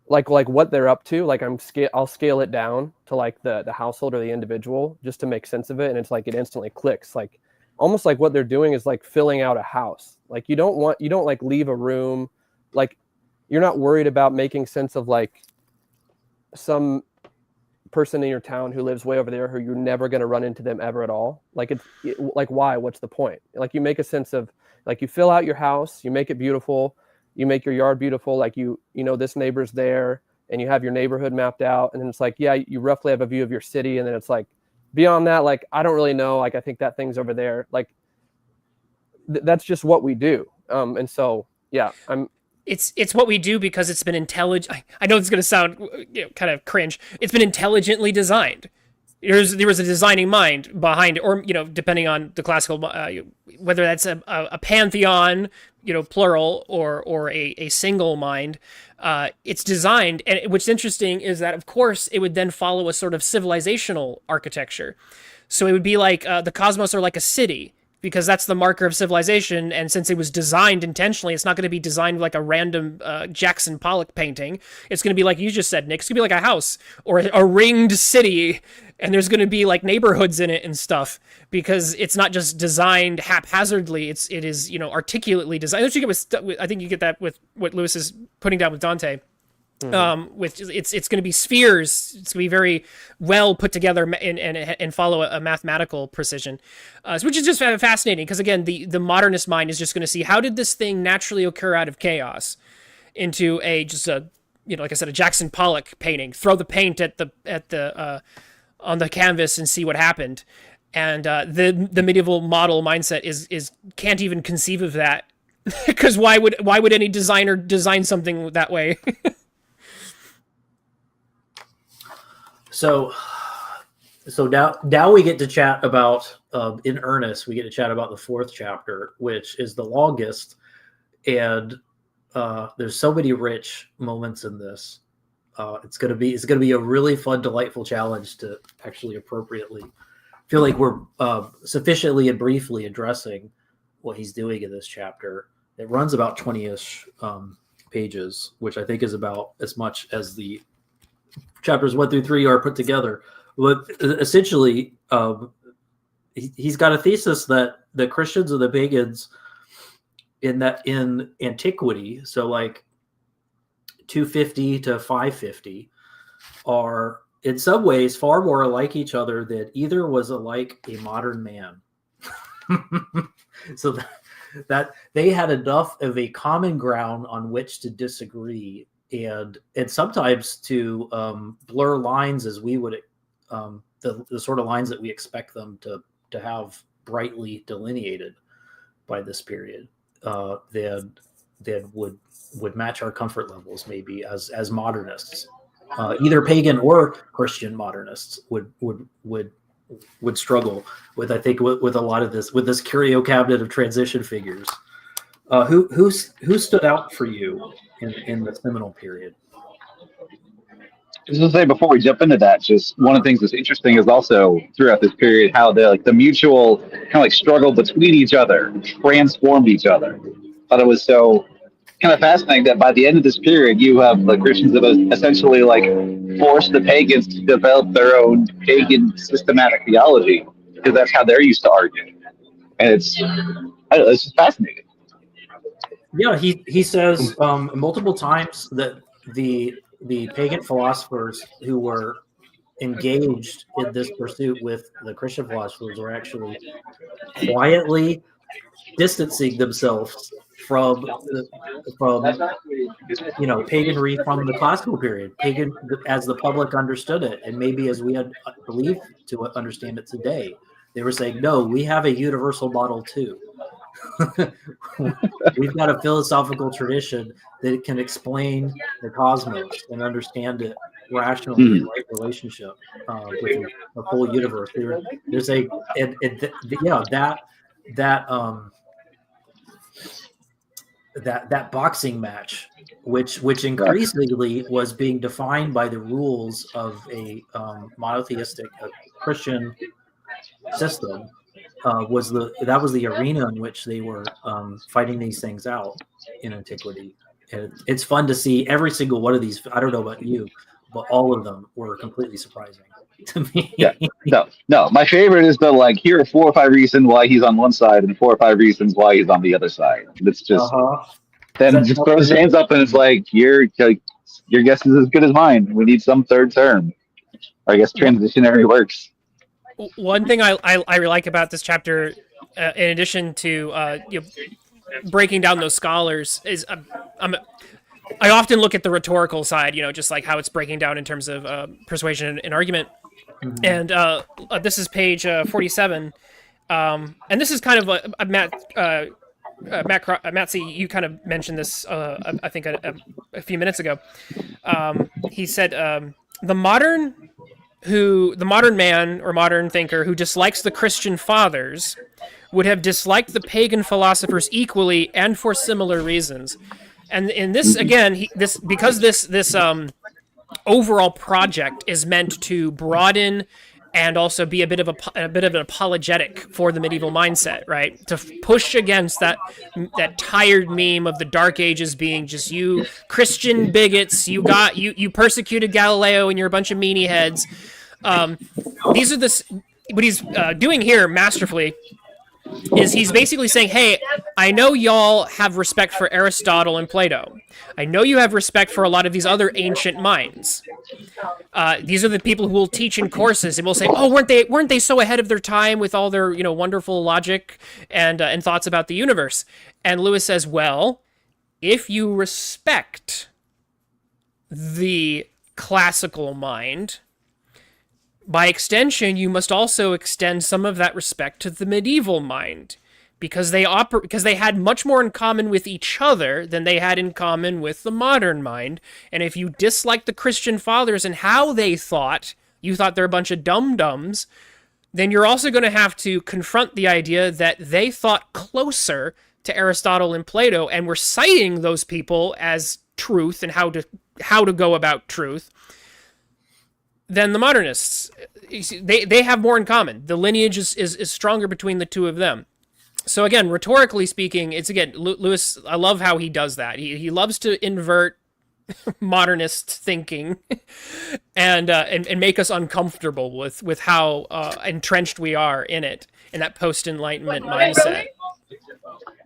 Speaker 4: like what they're up to. Like I'll scale it down to like the household or the individual just to make sense of it, and it's like it instantly clicks. Like almost like what they're doing is like filling out a house. Like you don't like leave a room. Like you're not worried about making sense of like some person in your town who lives way over there who you're never going to run into them ever at all. Like like why? What's the point? Like you make a sense of like you fill out your house, you make it beautiful, you make your yard beautiful. Like you know this neighbor's there, and you have your neighborhood mapped out, and then it's like yeah, you roughly have a view of your city, and then it's like beyond that, like I don't really know. Like I think that thing's over there. Like that's just what we do. And so yeah,
Speaker 2: It's what we do because it's been intelligent. I know it's going to sound kind of cringe. It's been intelligently designed. There was a designing mind behind it, or depending on the classical, whether that's a pantheon, plural, or a single mind. It's designed, and what's interesting is that of course it would then follow a sort of civilizational architecture. So it would be like the cosmos are like a city, because that's the marker of civilization. And since it was designed intentionally, it's not going to be designed like a random Jackson Pollock painting. It's going to be like you just said, Nick. It's going to be like a house or a ringed city, and there's going to be like neighborhoods in it and stuff, because it's not just designed haphazardly. It is articulately designed. Don't you get with? I think you get that with what Lewis is putting down with Dante. With it's going to be spheres. It's going to be very well put together and follow a mathematical precision, which is just fascinating. Because again, the modernist mind is just going to see how did this thing naturally occur out of chaos into like I said, a Jackson Pollock painting. Throw the paint at the on the canvas and see what happened. And the medieval model mindset is can't even conceive of that, because why would any designer design something that way?
Speaker 1: So now we get to chat about, in earnest, we get to chat about the fourth chapter, which is the longest, and there's so many rich moments in this. It's gonna be a really fun, delightful challenge to actually appropriately feel like we're sufficiently and briefly addressing what he's doing in this chapter. It runs about 20-ish pages, which I think is about as much as the chapters 1 through 3 are put together. But essentially, he's got a thesis that the Christians and the pagans in antiquity, so like 250 to 550, are in some ways far more alike each other than either was alike a modern man. So that they had enough of a common ground on which to disagree, and sometimes to blur lines as we would the sort of lines that we expect them to have brightly delineated by this period, that would match our comfort levels maybe as modernists. Either pagan or Christian modernists would struggle with, I think, with a lot of this, with this curio cabinet of transition figures. Who stood out for you in the seminal period?
Speaker 3: Just to say before we jump into that, just one of the things that's interesting is also throughout this period how the mutual kind of like struggle between each other transformed each other. Thought it was so kind of fascinating that by the end of this period, you have the Christians that essentially like forced the pagans to develop their own pagan systematic theology because that's how they're used to arguing, and it's just fascinating.
Speaker 1: Yeah, he says multiple times that the pagan philosophers who were engaged in this pursuit with the Christian philosophers were actually quietly distancing themselves from paganry from the classical period, pagan as the public understood it, and maybe as we had believed to understand it today. They were saying, no, we have a universal model too. We've got a philosophical tradition that can explain the cosmos and understand it rationally in right relationship with the whole universe. There's a that boxing match, which increasingly was being defined by the rules of a monotheistic Christian system. Was the arena in which they were fighting these things out in antiquity. And it's fun to see every single one of these. I don't know about you, but all of them were completely surprising to me.
Speaker 3: Yeah, no. My favorite is here are 4 or 5 reasons why he's on one side and 4 or 5 reasons why he's on the other side. It's just then just throws his hands up and it's like your guess is as good as mine. We need some third term. I guess transitionary works.
Speaker 2: One thing I really like about this chapter, in addition to breaking down those scholars, is I often look at the rhetorical side, just like how it's breaking down in terms of persuasion and argument. Mm-hmm. And this is page 47, and this is kind of Matt C, you kind of mentioned this, I think a few minutes ago. He said the modern man or modern thinker who dislikes the Christian fathers would have disliked the pagan philosophers equally and for similar reasons. And in this, again, this overall project is meant to broaden and also be a bit of an apologetic for the medieval mindset, right? To push against that tired meme of the Dark Ages being just you Christian bigots, you persecuted Galileo and you're a bunch of meanie heads. What he's doing here masterfully is he's basically saying, hey, I know y'all have respect for Aristotle and Plato. I know you have respect for a lot of these other ancient minds. These are the people who will teach in courses and will say, oh, weren't they so ahead of their time with all their wonderful logic and thoughts about the universe? And Lewis says, well, if you respect the classical mind, by extension, you must also extend some of that respect to the medieval mind, because they had much more in common with each other than they had in common with the modern mind. And if you dislike the Christian fathers and how they thought, you thought they're a bunch of dum-dums, then you're also going to have to confront the idea that they thought closer to Aristotle and Plato and were citing those people as truth and how to go about truth than the modernists. They have more in common. The lineage is stronger between the two of them. So again, rhetorically speaking, it's again, Lewis, I love how he does that. He loves to invert modernist thinking and make us uncomfortable with how entrenched we are in it, in that post-Enlightenment mindset.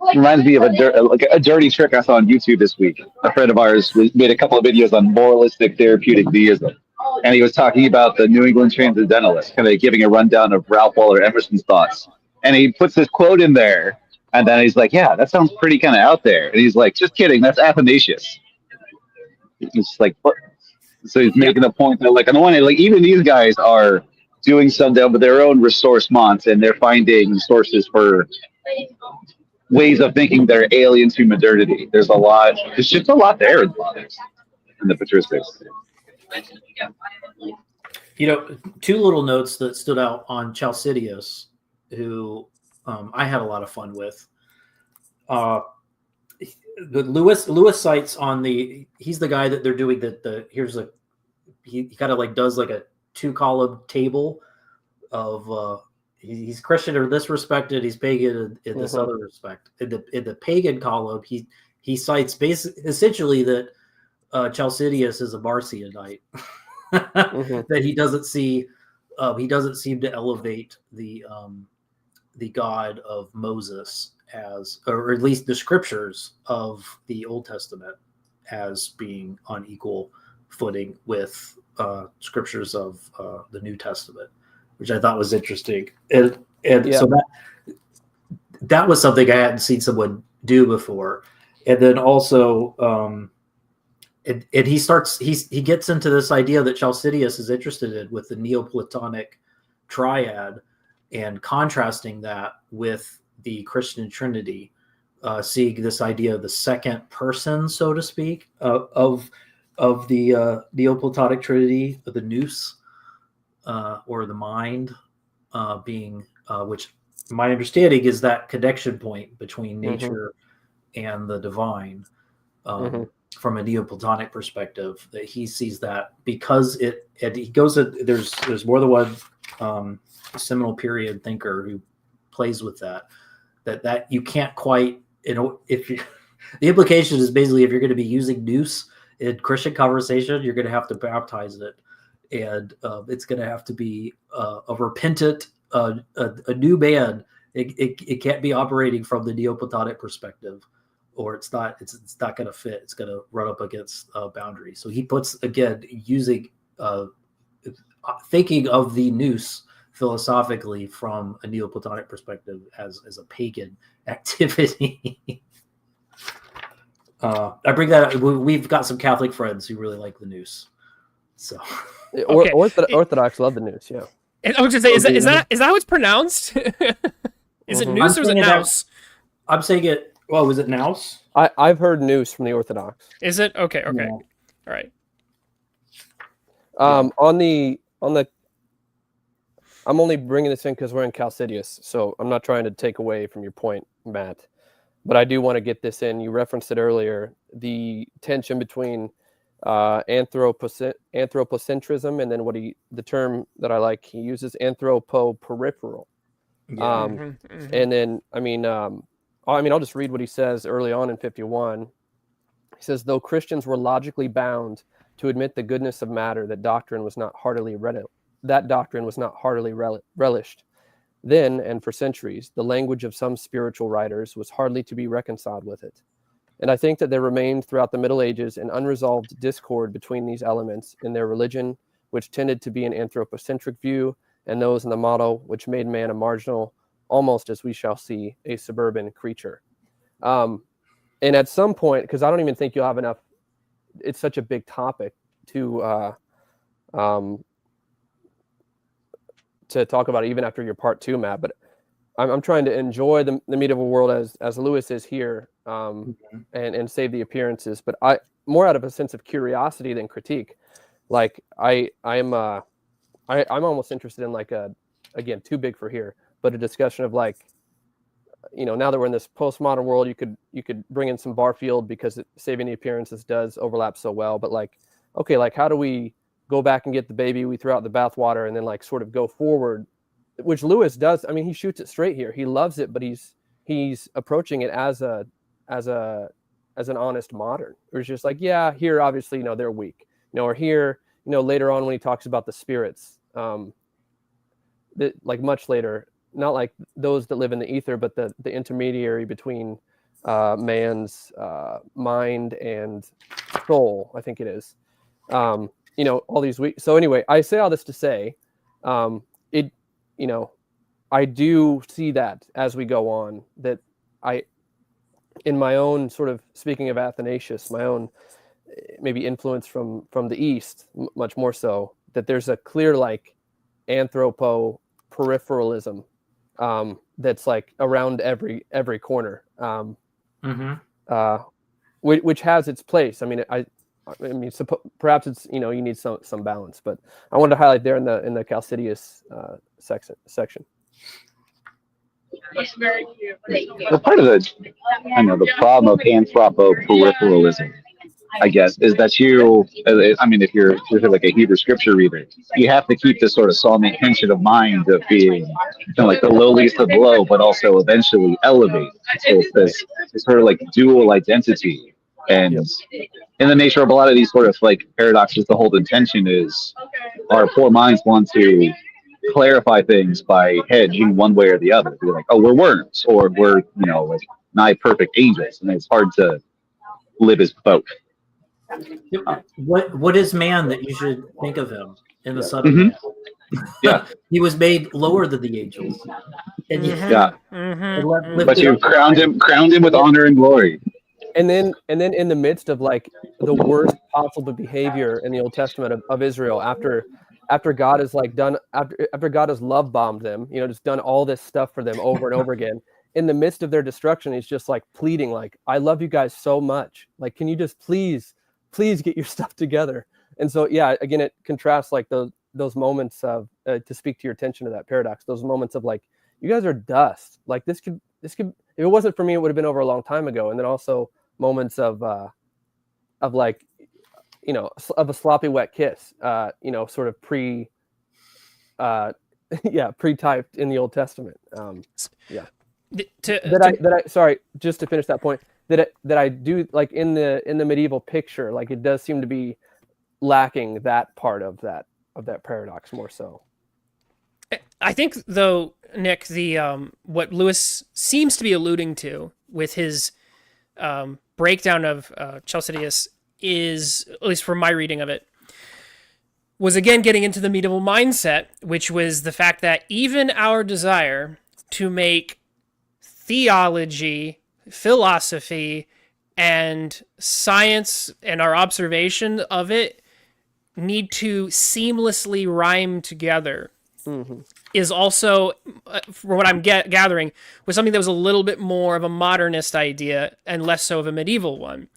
Speaker 3: It reminds me of a dirty trick I saw on YouTube this week. A friend of ours made a couple of videos on moralistic therapeutic deism. And he was talking about the New England Transcendentalists, kind of giving a rundown of Ralph Waldo Emerson's thoughts. And he puts this quote in there, and then he's like, yeah, that sounds pretty kind of out there. And he's like, just kidding, that's Athanasius. It's like, what? So he's making a point that, on the one hand, even these guys are doing something with their own ressourcements, and they're finding sources for ways of thinking that are alien to modernity. There's just a lot there in the patristics.
Speaker 1: Two little notes that stood out on Chalcidius, who I had a lot of fun with. The Lewis cites he's the guy that they're doing he kind of like does like a 2-column table of he's Christian in this respect and he's pagan in this other respect. In the pagan column, he cites essentially that Chalcidius is a Marcionite, that he doesn't see. He doesn't seem to elevate the God of Moses as, or at least the scriptures of the Old Testament as being on equal footing with scriptures of the New Testament, which I thought was interesting. And so that was something I hadn't seen someone do before. And then also, and he gets into this idea that Chalcidius is interested in with the Neoplatonic triad, and contrasting that with the Christian Trinity, seeing this idea of the second person, so to speak, of the Neoplatonic Trinity, of the nous, or the mind, being which my understanding is that connection point between nature and the divine. From a Neoplatonic perspective, that he sees that because he goes there's more than one seminal period thinker who plays with that you can't quite, if you, the implication is basically if you're going to be using nous in Christian conversation, you're going to have to baptize it, and it's going to have to be a repentant, a new man. It can't be operating from the Neoplatonic perspective, or it's not going to fit. It's going to run up against boundaries. So he puts, again, using thinking of the nous philosophically from a Neoplatonic perspective as a pagan activity. I bring that up. We've got some Catholic friends who really like the nous. So
Speaker 4: Orthodox love the nous, yeah.
Speaker 2: I was going to say, is that how it's pronounced? Is it nous or is it nous?
Speaker 1: I'm saying it. Well, was it nous?
Speaker 4: I've heard nous from the Orthodox.
Speaker 2: Is it? Okay.
Speaker 1: Yeah.
Speaker 2: All right.
Speaker 4: On the I'm only bringing this in because we're in Chalcidius, so I'm not trying to take away from your point, Matt, but I do want to get this in. You referenced it earlier, the tension between anthropocentrism and then the term that I like, he uses anthropo-peripheral. And then, I'll just read what he says early on in 51. He says, though Christians were logically bound to admit the goodness of matter, that doctrine was not heartily relished. Then, and for centuries, the language of some spiritual writers was hardly to be reconciled with it. And I think that there remained throughout the Middle Ages an unresolved discord between these elements in their religion, which tended to be an anthropocentric view, and those in the motto, which made man a marginal, almost as we shall see, a suburban creature. And at some point, because I don't even think you'll have enough, it's such a big topic to talk about it even after your part 2, Matt, but I'm trying to enjoy the medieval world as Lewis is here, and save the appearances, but I more out of a sense of curiosity than critique. Like I'm almost interested in again, too big for here, but a discussion of now that we're in this postmodern world, you could bring in some Barfield because saving the appearances does overlap so well, but how do we go back and get the baby we threw out the bathwater and then sort of go forward, which Lewis does. I mean, he shoots it straight here. He loves it, but he's approaching it as an honest modern. Or it's just here, obviously, they're weak, or here, later on when he talks about the spirits, that much later, not like those that live in the ether, but the intermediary between man's mind and soul, I think it is. All these weeks. So anyway, I say all this to say, I do see that as we go on, that in my own sort of, speaking of Athanasius, my own maybe influence from the East, much more so, that there's a clear anthropo-peripheralism that's around every corner, which has its place. Perhaps it's you need some balance, but I wanted to highlight there in the Chalcidius section.
Speaker 3: Well, part of the problem of anthropo-peripheralism I guess, is that I mean, if you're like a Hebrew scripture reader, you have to keep this sort of solemn tension of mind of being like the lowliest of the low, but also eventually elevate. So it's this sort of like dual identity. And in the nature of a lot of these sort of like paradoxes, the whole intention is our poor minds want to clarify things by hedging one way or the other. Be like, oh, we're worms, or we're like nigh perfect angels, and it's hard to live as both.
Speaker 1: What is man that you should think of him in the Son of
Speaker 3: Mhm.
Speaker 1: Man?
Speaker 3: Yeah.
Speaker 1: He was made lower than the angels, and
Speaker 3: Yeah. But you
Speaker 1: up.
Speaker 3: crowned him with honor and glory.
Speaker 4: And then in the midst of like the worst possible behavior in the Old Testament of Israel, after God has like done after God has love bombed them, just done all this stuff for them over and over again. In the midst of their destruction, he's just like pleading, like, I love you guys so much. Like, can you just please get your stuff together? And so, yeah, again, it contrasts like those moments of to speak to your attention to that paradox, those moments of like, you guys are dust. Like this could, if it wasn't for me, it would have been over a long time ago. And then also moments of like, of a sloppy wet kiss, sort of pre-typed in the Old Testament. Sorry, just to finish that point, that I do like in the medieval picture, like it does seem to be lacking that part of that paradox more so.
Speaker 2: I think though, Nick, the what Lewis seems to be alluding to with his breakdown of Chalcidius is, at least from my reading of it, was again getting into the medieval mindset, which was the fact that even our desire to make theology, philosophy, and science and our observation of it need to seamlessly rhyme together is also, from what I'm gathering, was something that was a little bit more of a modernist idea and less so of a medieval one,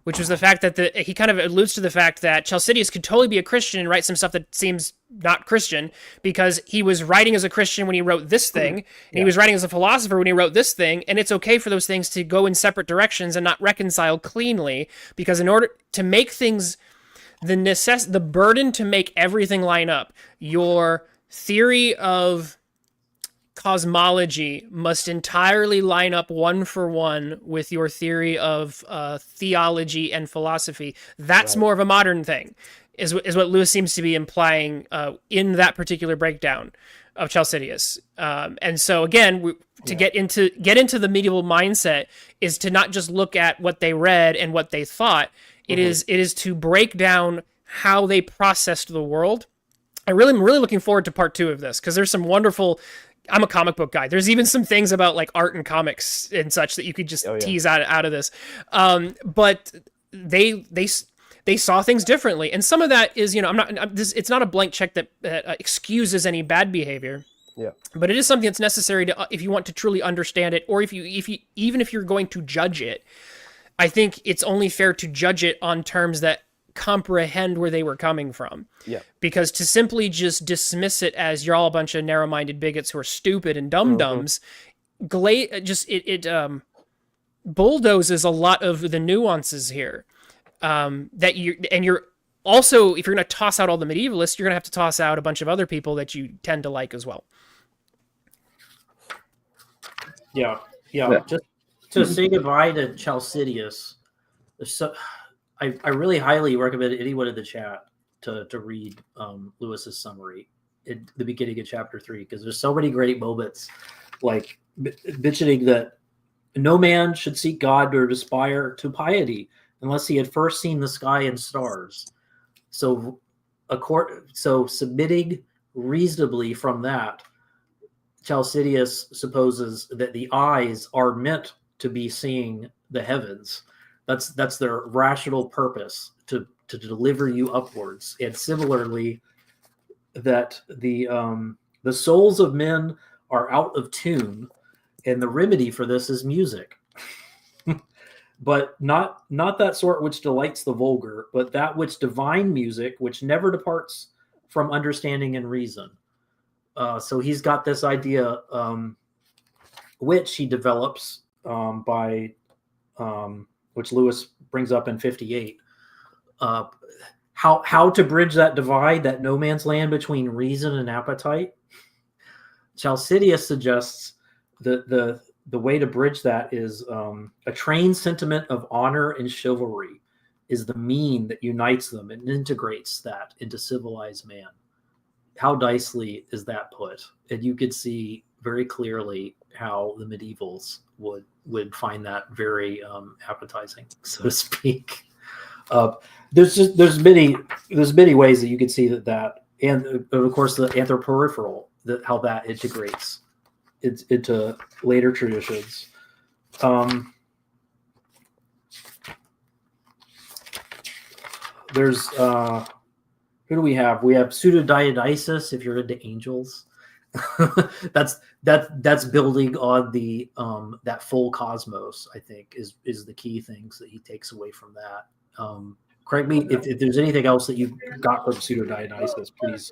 Speaker 2: which was the fact that he kind of alludes to the fact that Chalcidius could totally be a Christian and write some stuff that seems not Christian because he was writing as a Christian when he wrote this thing, and he was writing as a philosopher when he wrote this thing, and it's okay for those things to go in separate directions and not reconcile cleanly, because in order to make things, the burden to make everything line up, your theory of cosmology must entirely line up one for one with your theory of theology and philosophy. That's more of a modern thing, is what Lewis seems to be implying in that particular breakdown of Chalcidius. And so again, to get into the medieval mindset is to not just look at what they read and what they thought. It is to break down how they processed the world. I'm really looking forward to part 2 of this, because there's some wonderful. I'm a comic book guy. There's even some things about like art and comics and such that you could just tease out of this. But they saw things differently, and some of that is, it's not a blank check that excuses any bad behavior.
Speaker 4: Yeah.
Speaker 2: But it is something that's necessary to, if you want to truly understand it, or if you even if you're going to judge it, I think it's only fair to judge it on terms that comprehend where they were coming from.
Speaker 4: Yeah.
Speaker 2: Because to simply just dismiss it as you're all a bunch of narrow-minded bigots who are stupid and dum-dums, it bulldozes a lot of the nuances here. You're also, if you're going to toss out all the medievalists, you're going to have to toss out a bunch of other people that you tend to like as well.
Speaker 1: Yeah. Just to say goodbye to Chalcidius. So, I really highly recommend anyone in the chat to read Lewis's summary at the beginning of chapter 3, because there's so many great moments, like mentioning that no man should seek God or aspire to piety unless he had first seen the sky and stars. So submitting reasonably from that, Chalcidius supposes that the eyes are meant to be seeing the heavens. That's their rational purpose, to deliver you upwards. And similarly, that the souls of men are out of tune, and the remedy for this is music. But not that sort which delights the vulgar, but that which divine music, which never departs from understanding and reason. So he's got this idea, which he develops by which Lewis brings up in 58, Uh, how to bridge that divide, that no man's land between reason and appetite. Chalcidius suggests the way to bridge that is a trained sentiment of honor and chivalry is the mean that unites them and integrates that into civilized man. How nicely is that put? And you could see very clearly how the medievals would find that very appetizing, so to speak. There's many ways that you can see that, and of course the anthroperipheral, how that integrates into later traditions. There's who do we have? We have Pseudo Dionysus, if you're into angels. that's building on the that full cosmos, I think, is the key things that he takes away from that. Correct me if there's anything else that you got from Pseudo Dionysus, please.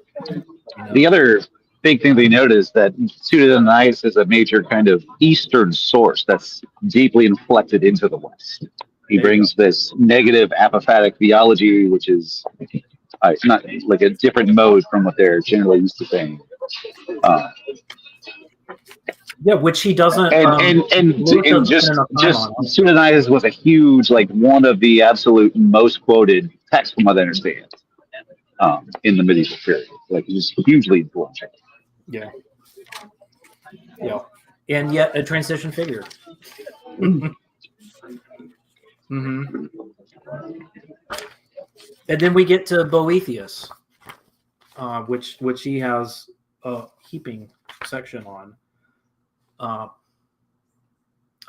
Speaker 3: The other big thing they note is that Pseudo Dionysus is a major kind of Eastern source that's deeply inflected into the West. He brings this negative apophatic theology, which is it's not like a different mode from what they're generally used to saying.
Speaker 1: Yeah, which he doesn't.
Speaker 3: And just Pseudo-Dionysus was a huge, like one of the absolute most quoted texts from what I understand in the medieval period. Like he's hugely influential.
Speaker 1: Yeah. And yet a transition figure. Mm-hmm. And then we get to Boethius, which he has a heaping section on.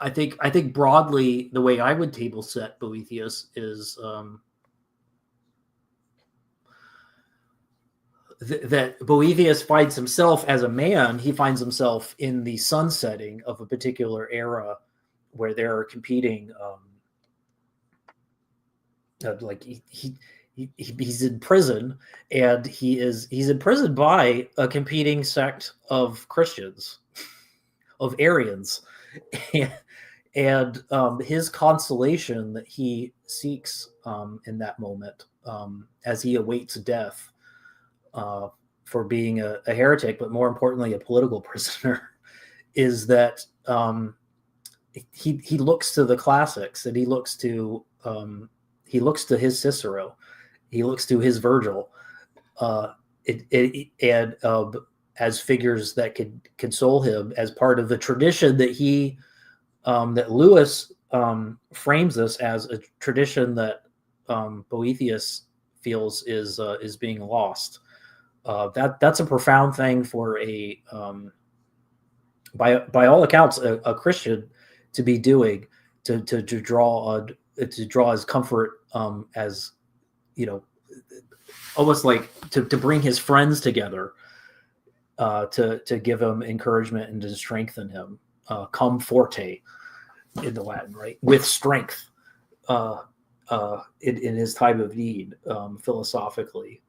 Speaker 1: I think broadly the way I would table set Boethius is that Boethius finds himself as a man. He finds himself in the sunsetting of a particular era where there are competing. Like he's in prison, and he's imprisoned by a competing sect of Christians, of Arians, and his consolation that he seeks in that moment as he awaits death for being a heretic, but more importantly a political prisoner, is that he looks to the classics, and he looks to his Cicero, he looks to his Virgil, and as figures that could console him as part of the tradition that that Lewis frames this as a tradition that Boethius feels is being lost. That's a profound thing for a by all accounts a Christian to be doing, to draw his comfort, as almost like to bring his friends together, to give him encouragement and to strengthen him. Cum forte in the Latin, right? With strength in his time of need, philosophically.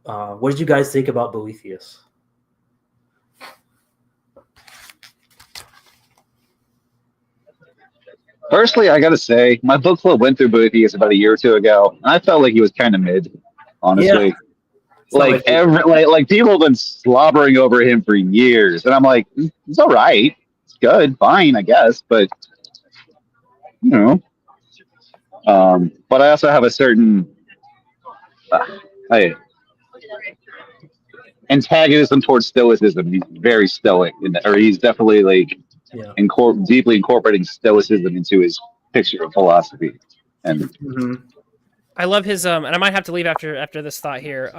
Speaker 1: What did you guys think about Boethius?
Speaker 3: Personally, I got to say, my book club went through Boethius about a year or two ago, and I felt like he was kind of mid, honestly. Yeah. Like people have been slobbering over him for years, and I'm like, it's all right, it's good, fine, I guess, but but I also have a certain antagonism towards Stoicism. He's very stoic, or he's definitely like deeply incorporating Stoicism into his picture of philosophy. And
Speaker 2: I love his and I might have to leave after this thought here.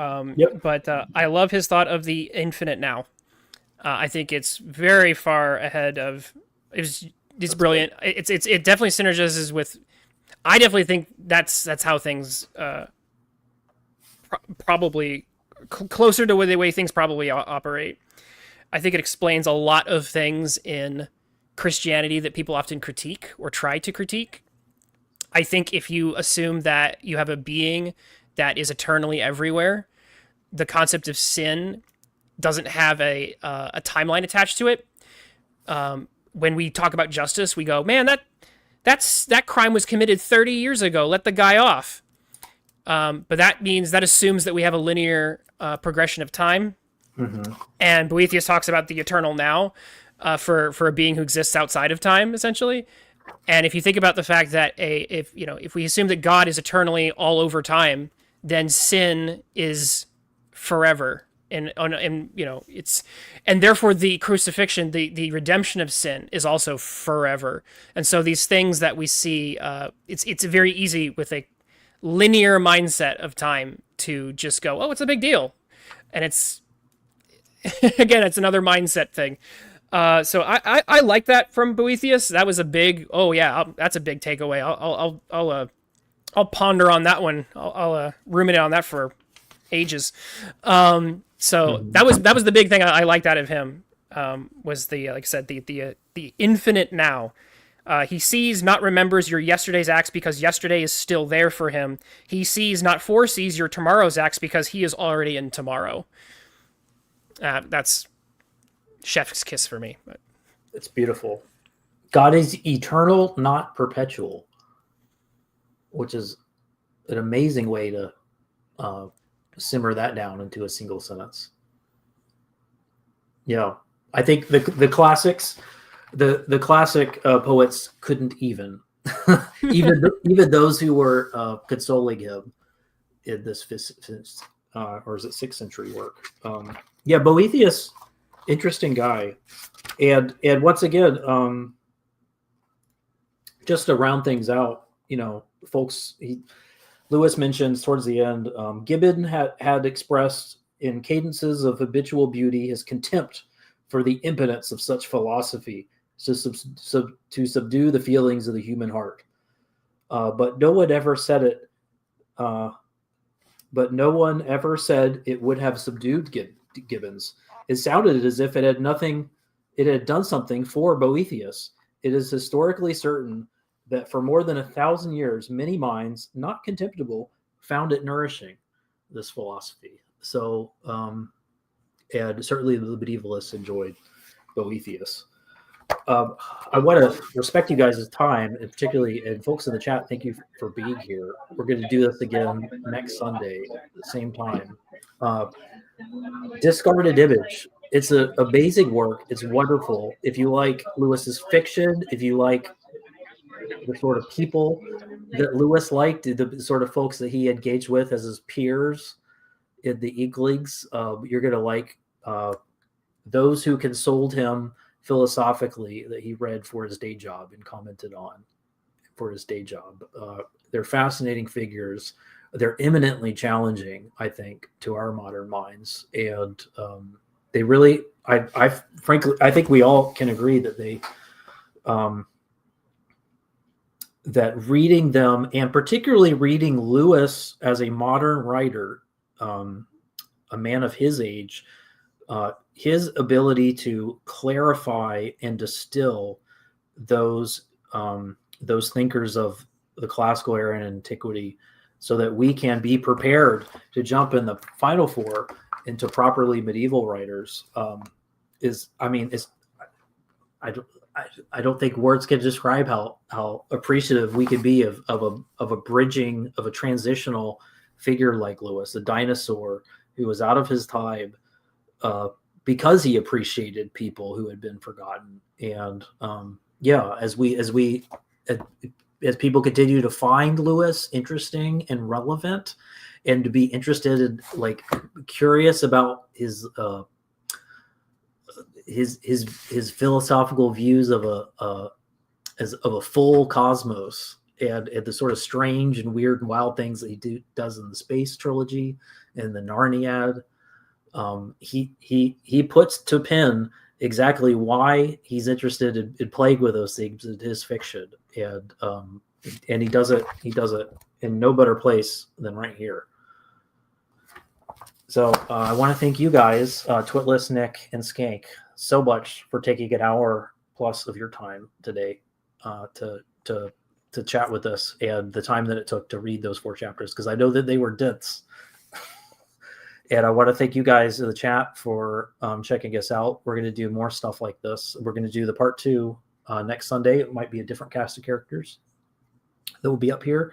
Speaker 2: But I love his thought of the infinite now. I think it's very far ahead of. It's brilliant. It definitely synergizes with. I definitely think that's how things probably closer to the way things probably operate. I think it explains a lot of things in Christianity that people often critique or try to critique. I think if you assume that you have a being that is eternally everywhere, the concept of sin doesn't have a timeline attached to it. When we talk about justice, we go, man, that crime was committed 30 years ago. Let the guy off. but that assumes that we have a linear progression of time.
Speaker 1: Mm-hmm.
Speaker 2: And Boethius talks about the eternal now for a being who exists outside of time, essentially. And if you think about the fact that if we assume that God is eternally all over time, then sin is forever. And it's, and therefore the crucifixion, the redemption of sin is also forever. And so these things that we see, it's very easy with a linear mindset of time to just go, oh, it's a big deal. And it's, again, it's another mindset thing. So I like that from Boethius. That was a big, that's a big takeaway. I'll ponder on that one. I'll ruminate on that for ages. So that was the big thing I liked out of him. Was the, like I said, the infinite now. He sees, not remembers your yesterday's acts because yesterday is still there for him. He sees, not foresees your tomorrow's acts because he is already in tomorrow. That's chef's kiss for me. But
Speaker 1: it's beautiful. God is eternal, not perpetual, which is an amazing way to simmer that down into a single sentence. Yeah, I think the classics, the classic poets couldn't even even those who were consoling him in this or is it 6th century work. Yeah, Boethius, interesting guy, and once again, just to round things out, folks. Lewis mentions towards the end, Gibbon had expressed in cadences of habitual beauty his contempt for the impotence of such philosophy to subdue the feelings of the human heart. But no one ever said it. But no one ever said it would have subdued Gibbons. It sounded as if it had done something for Boethius. It is historically certain that for more than 1,000 years, many minds, not contemptible, found it nourishing, this philosophy. So, and certainly the medievalists enjoyed Boethius. I want to respect you guys' time, and particularly, and folks in the chat, thank you for being here. We're going to do this again next Sunday at the same time. Discarded Image. It's an amazing work. It's wonderful. If you like Lewis's fiction, if you like the sort of people that Lewis liked, the sort of folks that he engaged with as his peers in the Inklings, you're going to like those who consoled him philosophically that he read for his day job and commented on for his day job. They're fascinating figures. They're eminently challenging, I think, to our modern minds. And they really, frankly, I think we all can agree that they, that reading them, and particularly reading Lewis as a modern writer, a man of his age, his ability to clarify and distill those thinkers of the classical era and antiquity, so that we can be prepared to jump in the final four into properly medieval writers, I don't think words can describe how appreciative we could be of a bridging, of a transitional figure like Lewis, a dinosaur who was out of his time, because he appreciated people who had been forgotten. And as people continue to find Lewis interesting and relevant, and to be interested in, like, curious about his philosophical views of a full cosmos, and the sort of strange and weird and wild things that he does in the Space Trilogy and the Narniad. He puts to pen exactly why he's interested in playing with those things in his fiction, and he does it in no better place than right here. So I want to thank you guys, Twitless, Nick, and Skank, so much for taking an hour plus of your time today to chat with us, and the time that it took to read those 4 chapters, because I know that they were dense. And I want to thank you guys in the chat for checking us out. We're going to do more stuff like this. We're going to do the part 2 next Sunday. It might be a different cast of characters that will be up here.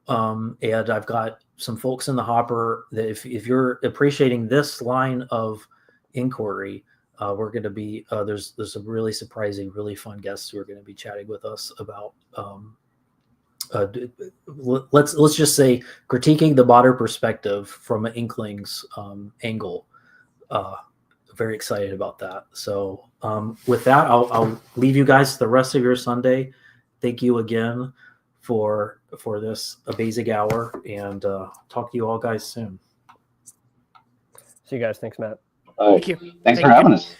Speaker 1: And I've got some folks in the hopper that if you're appreciating this line of inquiry, we're going to be there's some really surprising, really fun guests who are going to be chatting with us about let's just say critiquing the modern perspective from an Inkling's angle. Very excited about that. So with that, I'll leave you guys the rest of your Sunday. Thank you again for this amazing hour, and talk to you all guys soon.
Speaker 4: See you guys. Thanks, Matt.
Speaker 2: Thank you.
Speaker 3: Thanks for having us.